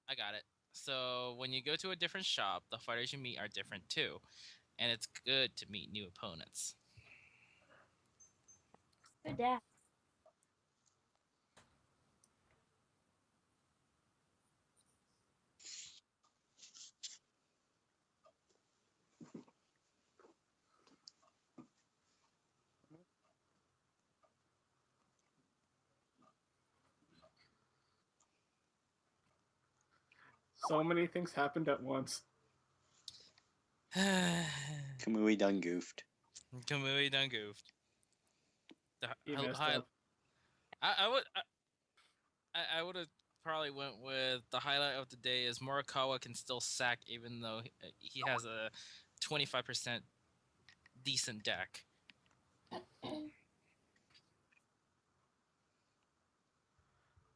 I got it. So when you go to a different shop, the fighters you meet are different too, and it's good to meet new opponents. Good dad. So many things happened at once. Kamui done goofed. Kamui done goofed. He messed up. I would have probably went with the highlight of the day is Morikawa can still sack even though he has a 25% decent deck.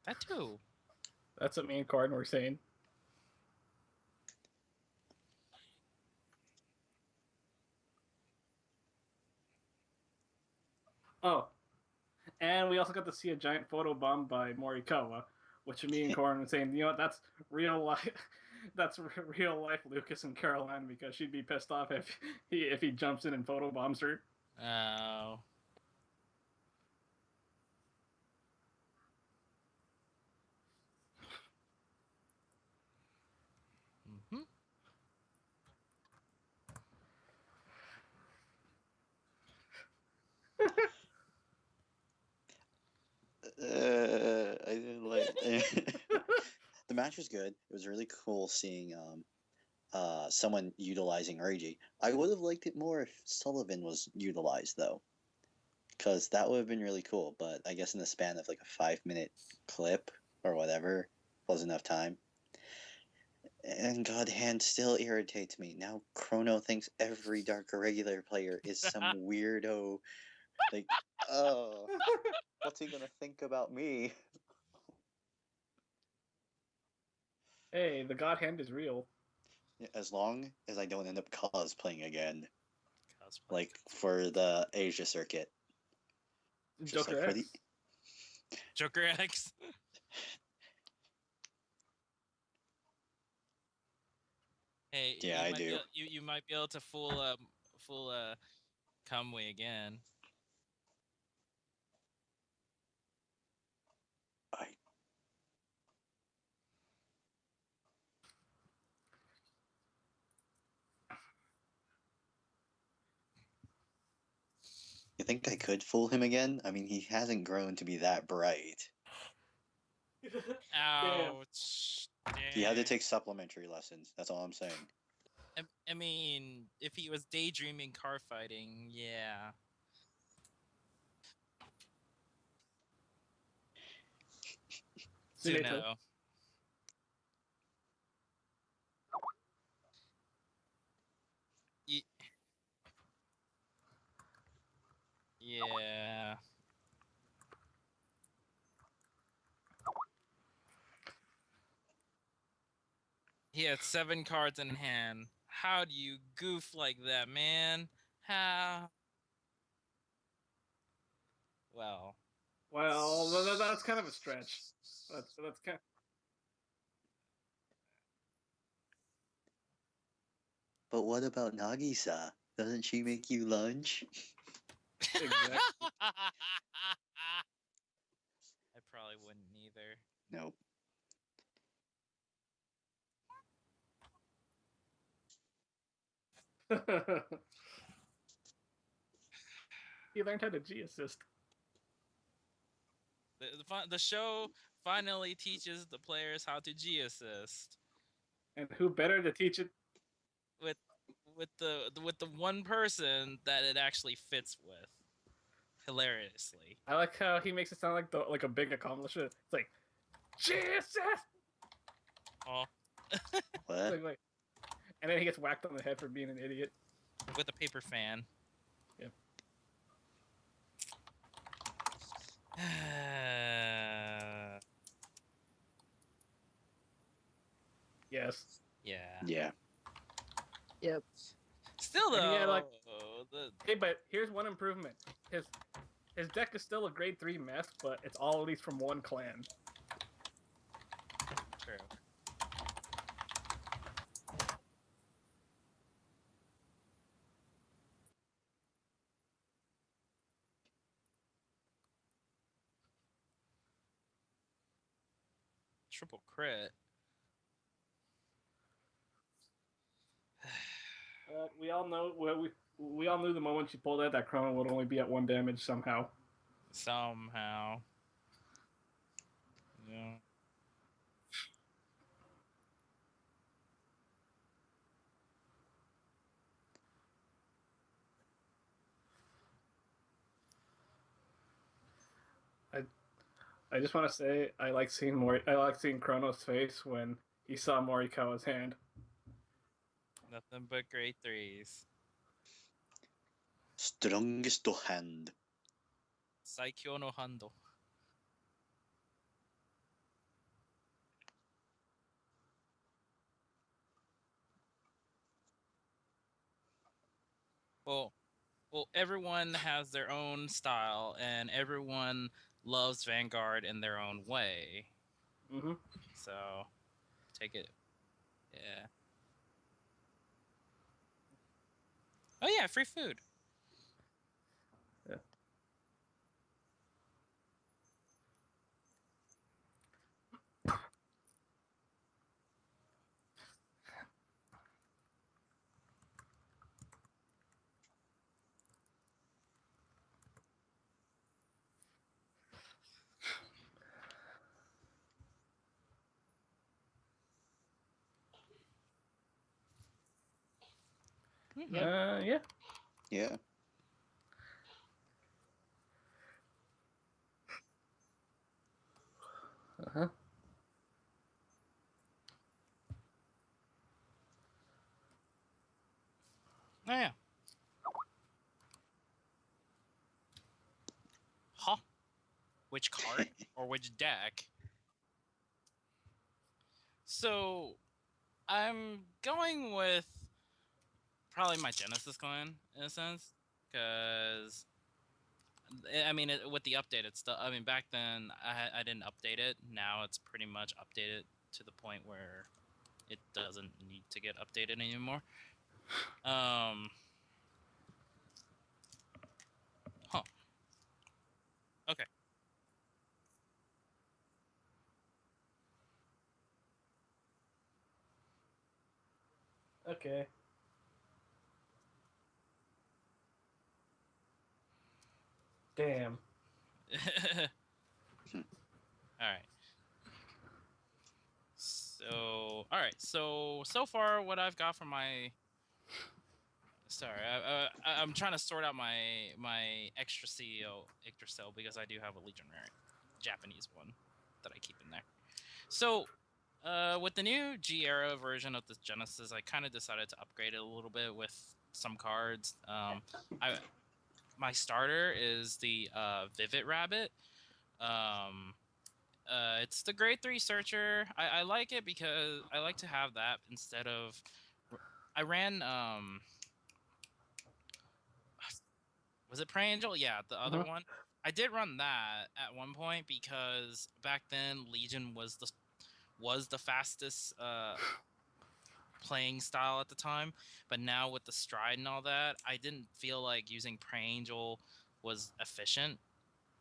That too. That's what me and Corden were saying. Oh. And we also got to see a giant photo bomb by Morikawa, which me and Corden were saying, you know what, that's real life. That's real life Lucas and Caroline, because she'd be pissed off if he jumps in and photo bombs her. Oh. Mm-hmm. I didn't like. The match was good. It was really cool seeing someone utilizing Reggie. I would have liked it more if Sullivan was utilized though, because that would have been really cool. But I guess in the span of like a 5-minute clip or whatever, was enough time. And God Hand still irritates me. Now Chrono thinks every Dark Irregular player is some weirdo. Like, oh, what's he gonna think about me? Hey, the God Hand is real. As long as I don't end up cosplaying again, Cosplay. like for the Asia circuit. Just Joker like for X. the Joker X. Hey, Yeah, I do. You might be able to fool Kamui again. I You think I could fool him again? I mean, he hasn't grown to be that bright. Ouch. He had to Damn. take supplementary lessons. That's all I'm saying. I mean, if he was daydreaming car fighting, yeah. Tsuneto. Tsuno. Ye- Yeah. He had 7 cards in hand. How do you goof like that, man? How? Well. Well, that's kind of a stretch. That's kind. But what about Nagisa? Doesn't she make you lunch? Exactly. I probably wouldn't either. Nope. He learned how to G assist. The show finally teaches the players how to G assist And who better to teach it? with with the one person that it actually fits with. Hilariously. I like how he makes it sound like a big accomplishment. It's like, G assist. Oh, What? Like, and then he gets whacked on the head for being an idiot. with a paper fan. Yeah. Yes. Yeah. Yeah. Yep. Still And he though, had, like- the Hey, but here's one improvement. His deck is still a grade 3 mess, but it's all at least from one clan. true. Triple crit. We all know we all knew the moment she pulled out that Chrono would only be at 1 damage somehow. Somehow. Yeah. I just want to say I like seeing Chrono's face when he saw Morikawa's hand. Nothing but grade 3s. Strongest hand. Saikyo no Hando. Well, everyone has their own style, and everyone loves Vanguard in their own way. Mm-hmm. So, take it. Yeah. Oh yeah, free food. Yeah. Yeah. Yeah. Uh-huh. Oh yeah. Huh? Which card or which deck? So, I'm going with probably my Genesis clan in a sense, because I mean, with the updated stuff. I mean, back then I didn't update it. Now it's pretty much updated to the point where it doesn't need to get updated anymore. Huh. Okay. Okay. Damn. All right. So, all right. So far, what I've got from my sorry, I'm trying to sort out my extra CEO Yggdrasil because I do have a Legion rare, Japanese one, that I keep in there. So, with the new G era version of the Genesis, I kind of decided to upgrade it a little bit with some cards. My starter is the Vivid Rabbit. It's the grade 3 searcher. I like it because I like to have that instead of. I ran was it Prey Angel? Yeah, the other one. I did run that at one point because back then Legion was the fastest playing style at the time. But now with the stride and all that, I didn't feel like using Prey Angel was efficient.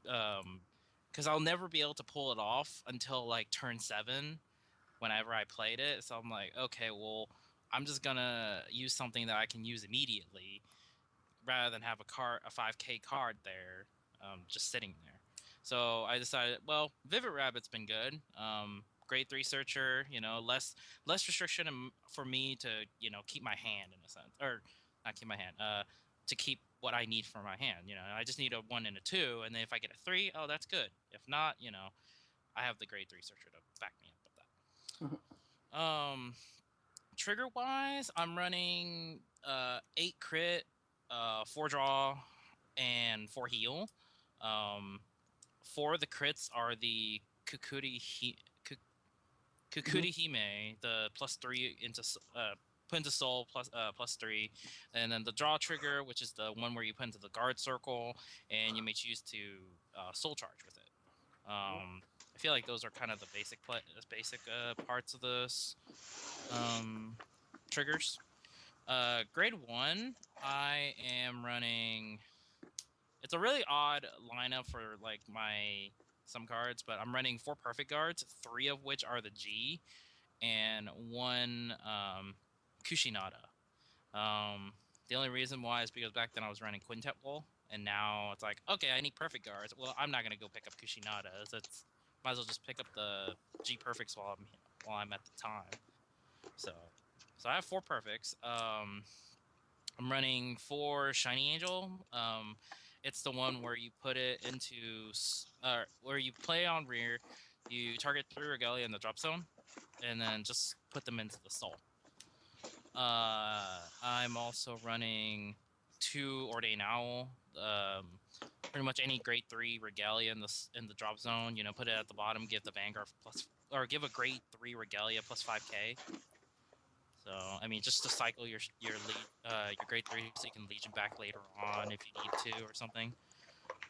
Because I'll never be able to pull it off until like turn 7 whenever I played it. So I'm like, okay, well, I'm just gonna use something that I can use immediately rather than have a 5K card there, just sitting there. So I decided, well, Vivid Rabbit's been good. Grade 3 searcher, less restriction for me to keep my hand in a sense, or not keep my hand, to keep what I need for my hand. I just need a 1 and a 2, and then if I get a 3, oh, that's good. If not, I have the grade 3 searcher to back me up with that. Trigger wise, I'm running 8 crit, 4 draw, and 4 heal. 4 of the crits are the Kukuri Hime, the +3 into put into soul +3, and then the draw trigger, which is the one where you put into the guard circle, and you may choose to soul charge with it. I feel like those are kind of the basic parts of this triggers. Grade 1, I am running. It's a really odd lineup for like some cards, but I'm running 4 perfect guards, 3 of which are the G, and 1 Kushinada. The only reason why is because back then I was running Quintet Wall, and now it's like, okay, I need perfect guards. Well, I'm not gonna go pick up Kushinadas. Might as well just pick up the G perfects while I'm at the time. So I have 4 perfects. I'm running 4 Shiny Angel. It's the one where you put it into, where you play on rear, you target 3 Regalia in the drop zone, and then just put them into the soul. I'm also running 2 Ordain Owl. Pretty much any grade 3 Regalia in the drop zone, put it at the bottom, give the Vanguard give a grade 3 Regalia plus 5k. So I mean, just to cycle your grade 3 so you can Legion back later on if you need to or something.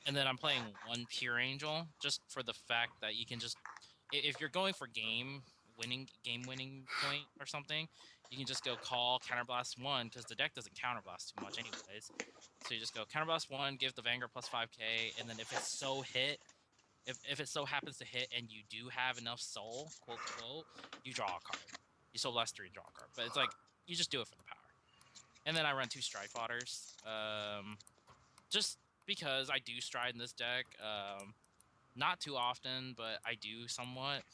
And then I'm playing 1 Pure Angel just for the fact that you can just, if you're going for game winning point or something, you can just go call Counterblast 1 because the deck doesn't counterblast too much anyways. So you just go Counterblast 1, give the Vanguard plus 5k, and then if it so happens to hit and you do have enough soul, quote quote, you draw a card. You soul blast 3 and draw a card. But it's like, you just do it for the power. And then I run 2 stride fodders. Just because I do stride in this deck. Not too often, but I do somewhat.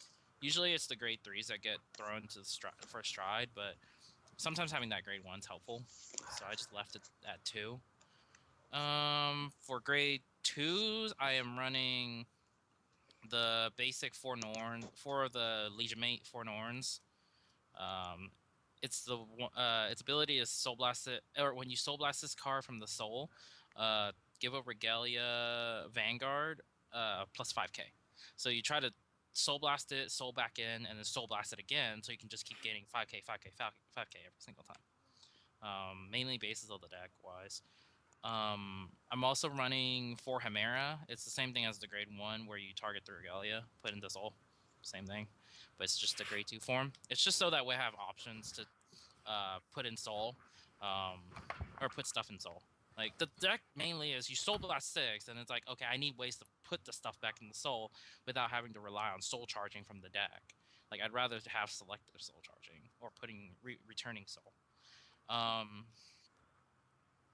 Usually it's the grade 3s that get thrown to for stride, but sometimes having that grade 1's helpful. So I just left it at 2. For grade 2s, I am running the basic 4 of the Legion Mate 4 Norns. Its ability is Soul Blast it, or when you Soul Blast this card from the soul, give a Regalia Vanguard plus 5k. So you try to Soul Blast it, Soul back in, and then Soul Blast it again, so you can just keep getting 5k, 5k, 5k every single time. Mainly bases of the deck wise. I'm also running 4 Chimera. It's the same thing as the grade 1 where you target the Regalia, put into soul. same thing, but it's just a grade 2 form. It's just so that we have options to put in soul, or put stuff in soul. Like the deck mainly is you soul blast 6, and it's like, okay, I need ways to put the stuff back in the soul without having to rely on soul charging from the deck. Like I'd rather have selective soul charging or putting returning soul.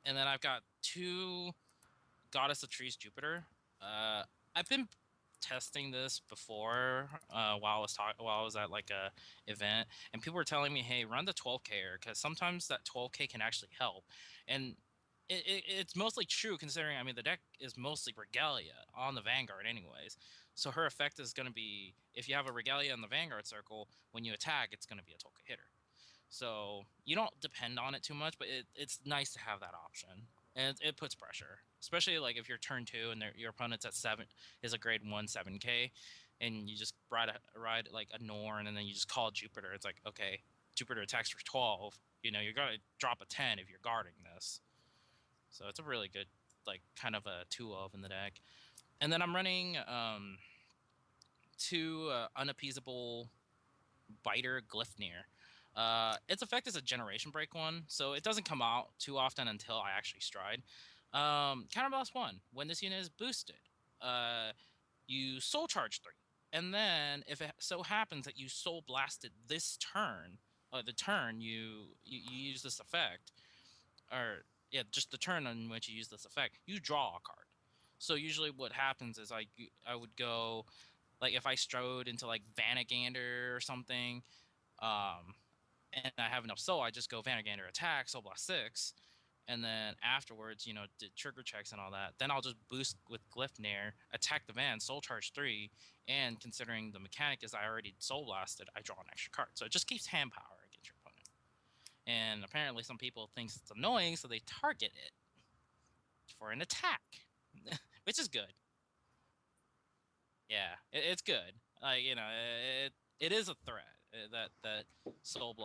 And then I've got 2 Goddess of Trees Jupiter. I've been testing this before while I was at like a event, and people were telling me, "Hey, run the 12K because sometimes that 12K can actually help." And it's mostly true considering, I mean, the deck is mostly Regalia on the Vanguard anyways. So her effect is going to be, if you have a Regalia in the Vanguard circle, when you attack, it's going to be a 12K hitter. So you don't depend on it too much, but it's nice to have that option. And it puts pressure, especially like if you're turn 2 and your opponent's at 7, is a grade 1 7K, and you just ride like a Norn, and then you just call Jupiter. It's like, okay, Jupiter attacks for 12. You know, you're gonna drop a 10 if you're guarding this. So it's a really good, like, kind of a 2 of in the deck. And then I'm running 2 unappeasable Biter Glyphnir. Its effect is a generation break one, so it doesn't come out too often until I actually stride. Counterblast 1. When this unit is boosted, you soul charge 3. And then if it so happens that you soul blasted this turn, the turn you use this effect, or yeah, just the turn on which you use this effect, you draw a card. So usually what happens is I would go, like if I strode into like Vanagander or something, and I have enough soul, I just go Vanagander attack, soul blast 6, and then afterwards, you know, did trigger checks and all that. Then I'll just boost with Glyphnir, attack the van, soul charge 3, and considering the mechanic is I already soul blasted, I draw an extra card. So it just keeps hand power against your opponent. And apparently some people think it's annoying, so they target it for an attack, which is good. Yeah, it's good. Like, you know, it is a threat. That soul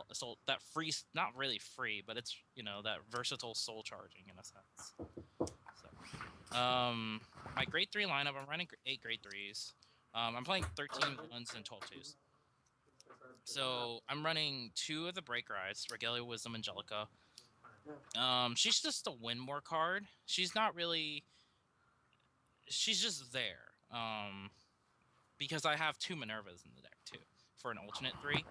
that free, not really free, but it's, you know, that versatile soul charging in a sense. So, my grade 3 lineup, I'm running 8 grade 3s. I'm playing 13 1s and 12 2s. So I'm running 2 of the break rides, Regalia, Wisdom, Angelica. She's just a win more card. She's not really. She's just there. Because I have 2 Minervas in the deck too for an alternate 3.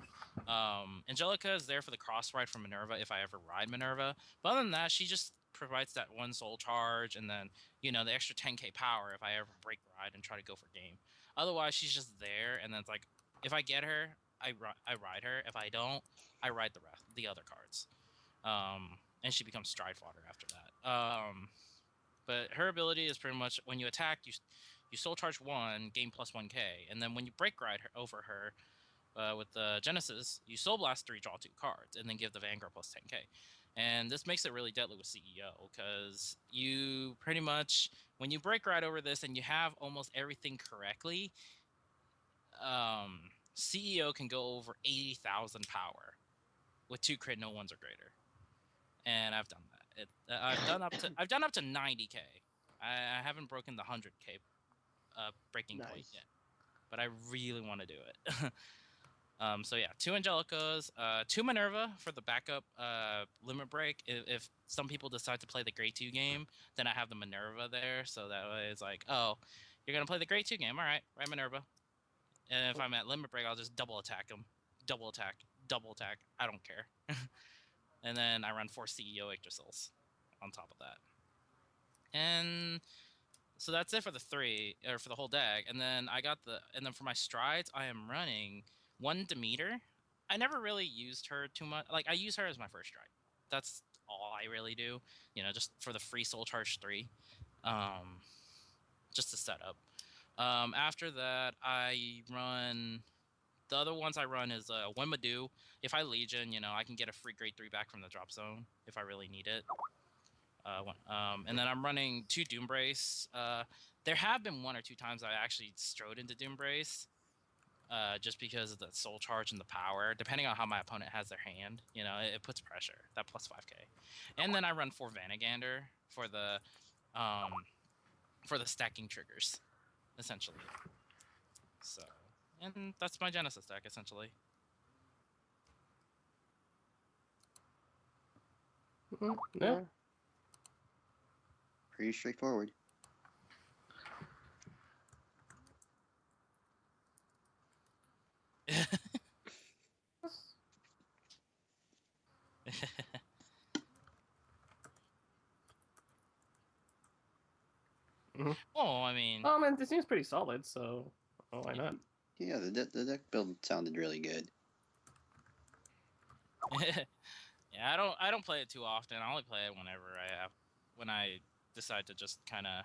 Angelica is there for the cross ride from Minerva if I ever ride Minerva. But other than that, she just provides that 1 soul charge and then, you know, the extra 10k power if I ever break ride and try to go for game. Otherwise, she's just there, and then it's like, if I get her, I ride her. If I don't, I ride the other cards. And she becomes stride fodder after that. But her ability is pretty much when you attack, you soul charge 1, gain plus 1k, and then when you break ride her, over her with the Genesis, you soul blast 3, draw 2 cards, and then give the Vanguard plus 10k. And this makes it really deadly with CEO because you pretty much, when you break ride over this and you have almost everything correctly, CEO can go over 80,000 power with 2 crit no ones or greater, and I've done that. I've done up to 90k. I haven't broken the 100k breaking point yet, but I really want to do it. So yeah, 2 Angelicas, 2 Minerva for the backup limit break. If some people decide to play the grade 2 game, then I have the Minerva there, so that way it's like, oh, you're gonna play the grade 2 game, all right, right Minerva. And if I'm at limit break, I'll just double attack them, double attack, double attack. I don't care. And then I run 4 CEO Yggdrasils on top of that. And so that's it for the 3, or for the whole deck. And then and then for my strides, I am running 1 Demeter. I never really used her too much. Like, I use her as my first stride. That's all I really do. You know, just for the free soul charge 3. Just to set up. After that, I run. The other ones I run is Wimadu. If I Legion, you know, I can get a free grade 3 back from the drop zone if I really need it. And then I'm running 2 Doombrace. There have been 1 or 2 times I actually strode into Doombrace, just because of the soul charge and the power. Depending on how my opponent has their hand, you know, it puts pressure. That plus 5k. And then I run 4 Vanagander for the stacking triggers, essentially. So And that's my Genesis deck, essentially. Yeah. Pretty straightforward. Well, I mean, And it seems pretty solid, so why not? Yeah, the deck build sounded really good. yeah, I don't play it too often. I only play it when I decide to just kind of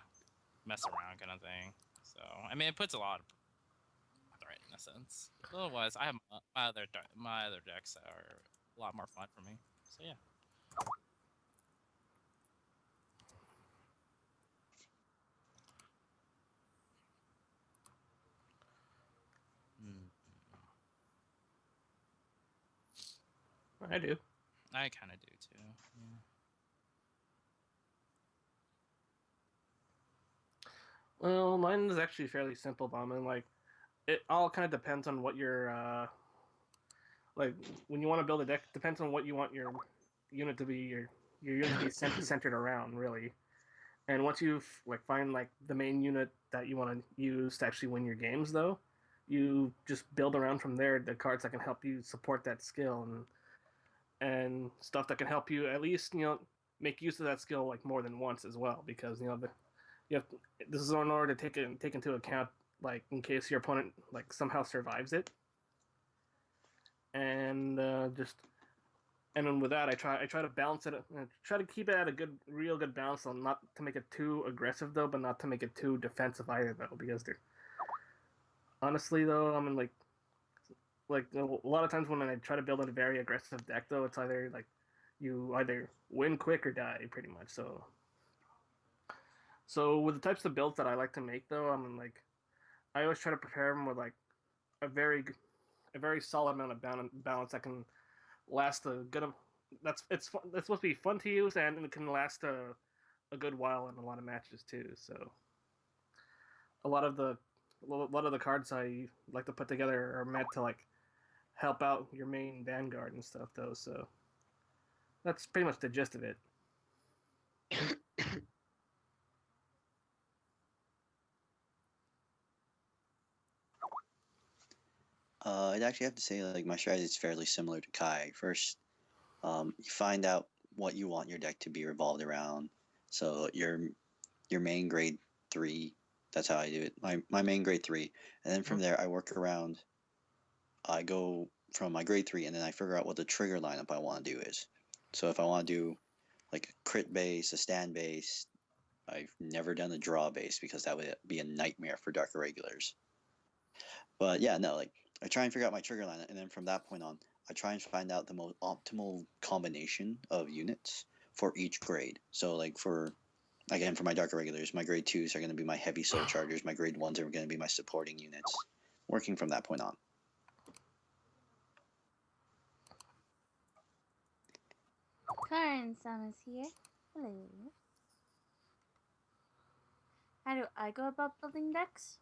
mess around, kind of thing. So I mean, it puts a lot of threat in a sense. Otherwise, I have my other decks that are a lot more fun for me. So yeah. I do. I kind of do too. Yeah. Well, mine is actually fairly simple, Bauman. Like, it all kind of depends on what your like when you want to build a deck. Depends on what you want your unit to be your unit to be centered around, really. And once you like find like the main unit that you want to use to actually win your games, though, you just build around from there the cards that can help you support that skill and stuff that can help you at least make use of that skill like more than once as well, because you have this is in order to take into account like in case your opponent like somehow survives it, and just and then with that I try to balance it, try to keep it at a real good balance, so not to make it too aggressive though, but not to make it too defensive either, though, because they're honestly though, I mean, like a lot of times when I try to build a very aggressive deck though, it's either like you either win quick or die pretty much. So with the types of builds that I like to make though, I mean, like I always try to prepare them with like a very solid amount of balance that can last a good. It's supposed to be fun to use, and it can last a good while in a lot of matches too. So a lot of the cards I like to put together are meant to like help out your main vanguard and stuff though. So that's pretty much the gist of it. I'd actually have to say like my strategy is fairly similar to Kai. First, you find out what you want your deck to be revolved around. So your main grade 3. That's how I do it. My main grade 3, and then from there I work around. I go from my grade 3, and then I figure out what the trigger lineup I want to do is. So if I want to do like a crit base, a stand base, I've never done a draw base because that would be a nightmare for dark irregulars. But yeah, no, like I try and figure out my trigger lineup, and then from that point on, I try and find out the most optimal combination of units for each grade. So like for my dark irregulars, my grade 2s are going to be my heavy soul chargers, my grade 1s are going to be my supporting units. Working from that point on. Karen-san is here. Hello. How do I go about building decks?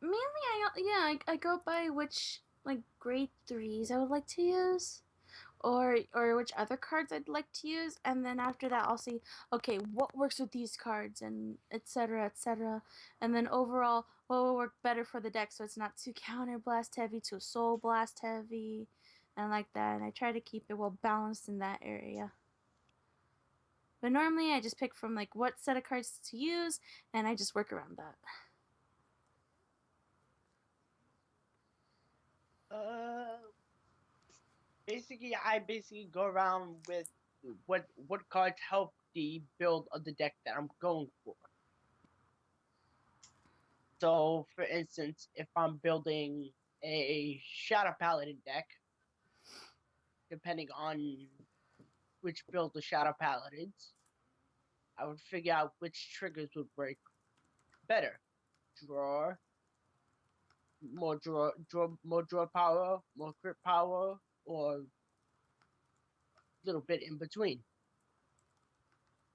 Mainly I go by which like grade 3s I would like to use, or which other cards I'd like to use, and then after that I'll see, okay, what works with these cards, and etc etc, and then overall what will work better for the deck so it's not too counter blast heavy, too soul blast heavy, and like that, and I try to keep it well balanced in that area. But normally I just pick from like what set of cards to use, and I just work around that. Basically, I go around with what cards help the build of the deck that I'm going for. So, for instance, if I'm building a Shadow Paladin deck, depending on which build the Shadow Paladins, I would figure out which triggers would work better. Draw, more draw power, more crit power, or a little bit in between.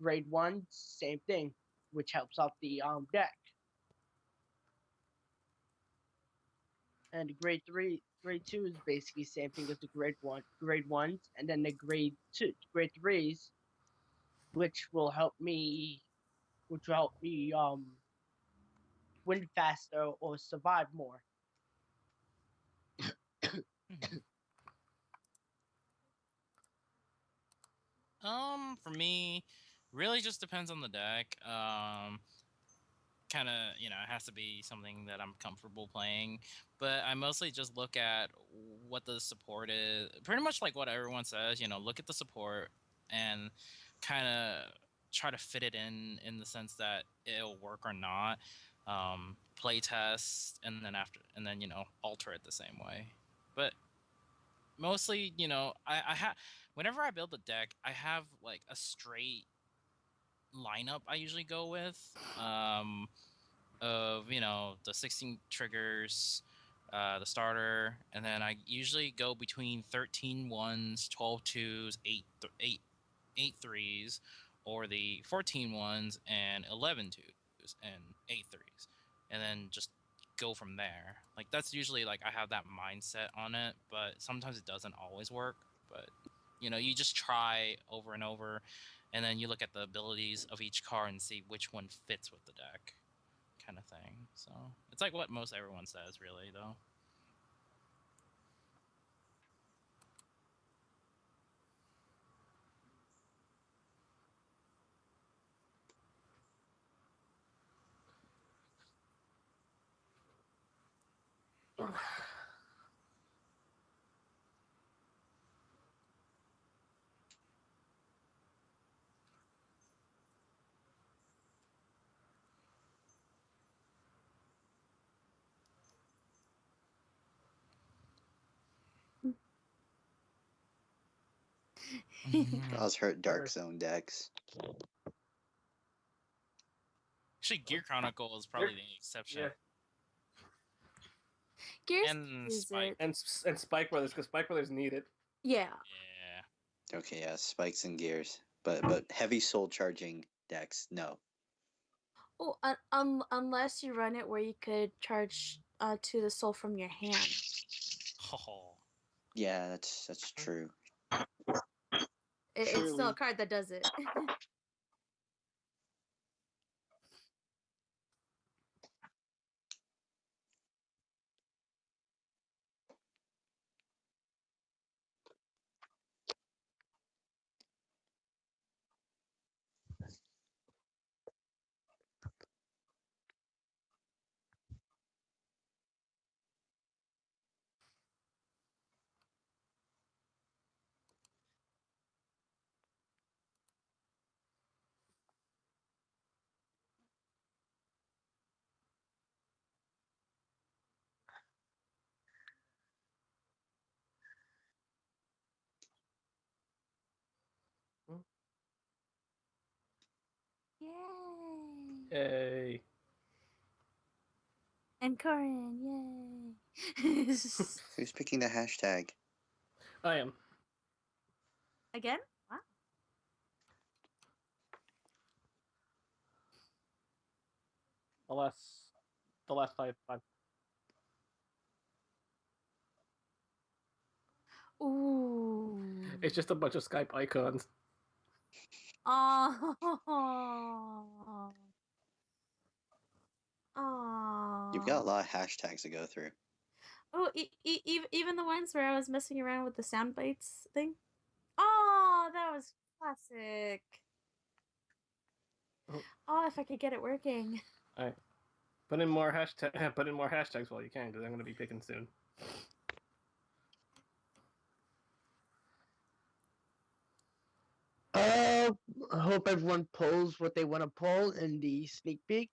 Grade 1, same thing, which helps out the deck. And grade two is basically same thing as the grade ones, and then the grade threes, which will help me, win faster or survive more. For me, really just depends on the deck. Kind of, it has to be something that I'm comfortable playing. But I mostly just look at what the support is. Pretty much like what everyone says, look at the support and kind of try to fit it in the sense that it'll work or not. Play test and then alter it the same way. But mostly, I have whenever I build a deck, I have like a straight lineup I usually go with. Of the 16 triggers, the starter, and then I usually go between 13 ones, 12 twos, 8 threes, or the 14 ones and 11 twos and 8 threes, and then just go from there. Like that's usually like I have that mindset on it, but sometimes it doesn't always work. But you just try over and over, and then you look at the abilities of each card and see which one fits with the deck, kind of thing. So it's like what most everyone says, really, though. Draws hurt Dark Zone decks. Actually, Gear Chronicle is probably the exception. Yeah, Gears And use Spike. it. and Spike Brothers, because Spike Brothers need it. Yeah. Yeah. Okay, yeah, spikes and gears, but heavy soul charging decks, no. Oh, unless you run it where you could charge to the soul from your hand. Oh. Yeah, that's true. It's still a Truly. card that does it. Yay! Yay. And Corin, yay! Who's picking the hashtag? I am. Again? Wow. The last five. Ooh. It's just a bunch of Skype icons. Oh. Oh. You've got a lot of hashtags to go through. Oh, even the ones where I was messing around with the sound bites thing. Oh, that was classic. Oh, if I could get it working. Alright. Put in more hashtags while you can, because I'm gonna be picking soon. I hope everyone pulls what they want to pull in the sneak peek.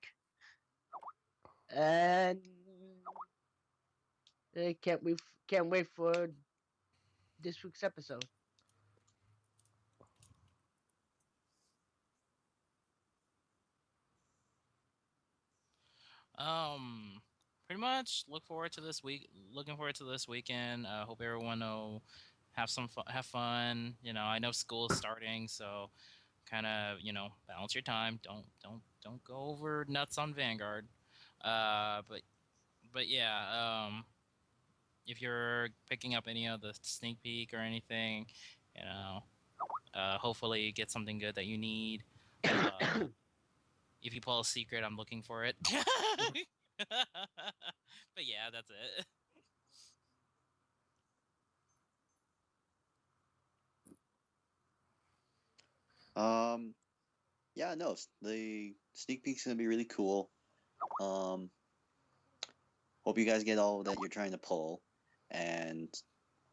And I can't wait for this week's episode. Pretty much looking forward to this weekend. Hope everyone will have fun. I know school is starting, so kind of balance your time. Don't go over nuts on Vanguard. But yeah. if you're picking up any of the sneak peek or anything, you know, hopefully you get something good that you need. If you pull a secret, I'm looking for it. But yeah, that's it. Yeah, no, the sneak peek's gonna be really cool. Hope you guys get all that you're trying to pull, and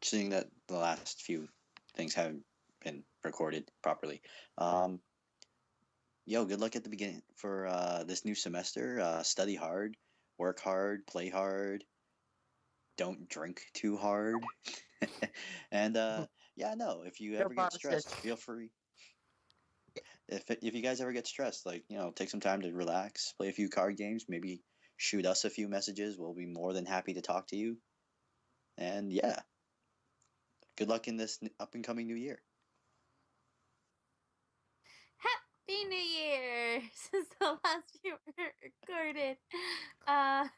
seeing that the last few things haven't been recorded properly. Yo, good luck at the beginning for this new semester. Study hard, work hard, play hard. Don't drink too hard. And yeah, no, if you ever get stressed, feel free. If you guys ever get stressed, like, you know, take some time to relax, play a few card games, maybe shoot us a few messages. We'll be more than happy to talk to you. And yeah, good luck in this up and coming new year. Happy New Year! Since the last few were recorded. Oh,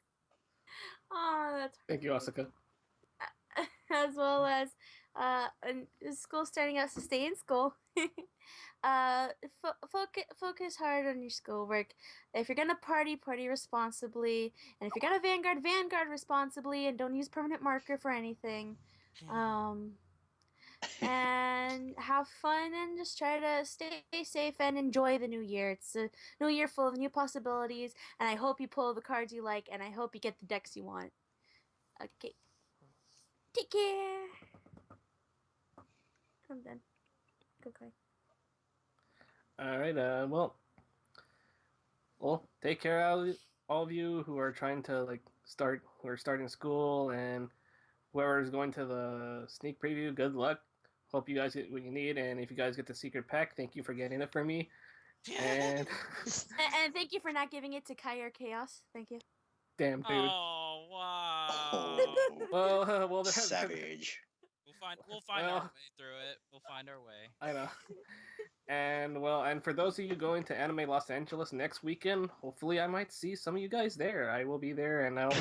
that's Thank you, Asuka. as well as school starting out, so stay in school. Focus hard on your schoolwork. If you're gonna party responsibly, and if you're gonna vanguard responsibly, and don't use permanent marker for anything. And have fun and just try to stay safe and enjoy the new year. It's a new year full of new possibilities, and I hope you pull the cards you like, and I hope you get the decks you want. Okay. Take care. I'm done. Go cry. All right. Well, take care, all of you who are trying to who are starting school, and whoever's going to the sneak preview. Good luck. Hope you guys get what you need, and if you guys get the secret pack, thank you for getting it for me. And and thank you for not giving it to Kai or Chaos. Thank you. damn, dude. Oh wow. Well, savage. We'll find our way through it. We'll find our way. I know. And for those of you going to Anime Los Angeles next weekend, hopefully I might see some of you guys there. I will be there, and I'll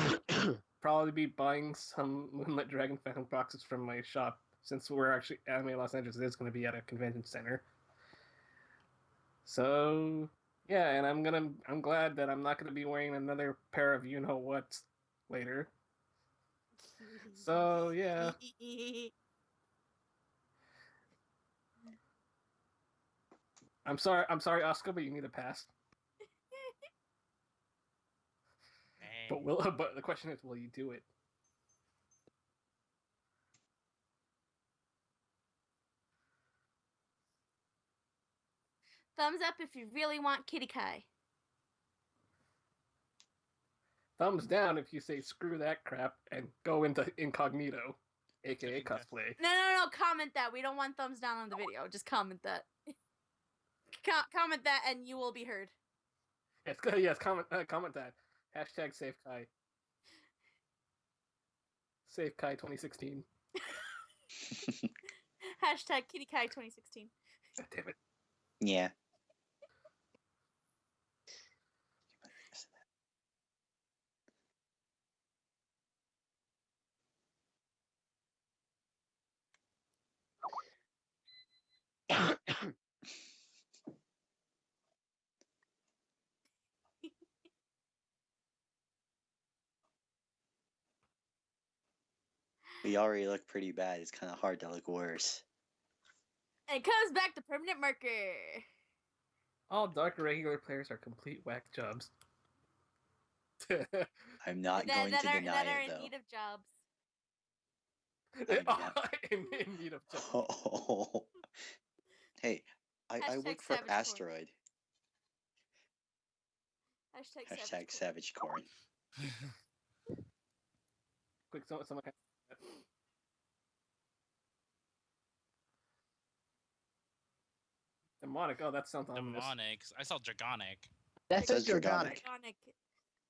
probably be buying some Moonlit Dragon fan boxes from my shop, since we're actually Anime Los Angeles is going to be at a convention center. So yeah, and I'm glad that I'm not gonna be wearing another pair of you know what later. So yeah. I'm sorry, Oscar, but you need a pass. But the question is, will you do it? Thumbs up if you really want Kitty Kai. Thumbs down if you say screw that crap and go into incognito, aka cosplay. No, comment that. We don't want thumbs down on the video. Just comment that. Comment that and you will be heard. Yes, comment that. Hashtag Save Kai. Save Kai 2016. Hashtag Kitty Kai 2016. God damn it. Yeah. We already look pretty bad. It's kind of hard to look worse. And it comes back to permanent marker. All dark regular players are complete whack jobs. I'm not going to deny that are it, though. in need of jobs. In need of jobs. Oh. Hey, I work for Asteroid. Hashtag Savage Corn. Quick, someone can... Demonic. Oh, that sounds ominous. Demonic. I saw Dragonic. That's Says Dragonic.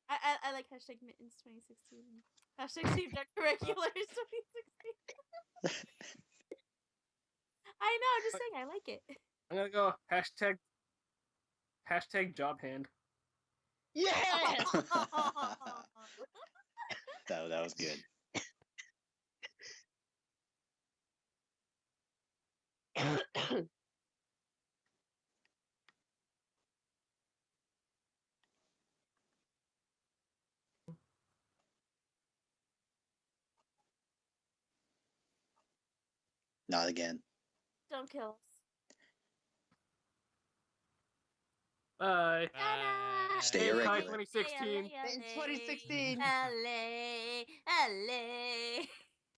I like hashtag Mittens 2016. Hashtag Steve Dark Regulars 2016. I know, I'm just saying, I like it. I'm gonna go hashtag job hand. Yeah. that was good. Not again. Don't kill us. Bye. Stay Hey, irregular. Kai 2016. It's 2016. LA, LA.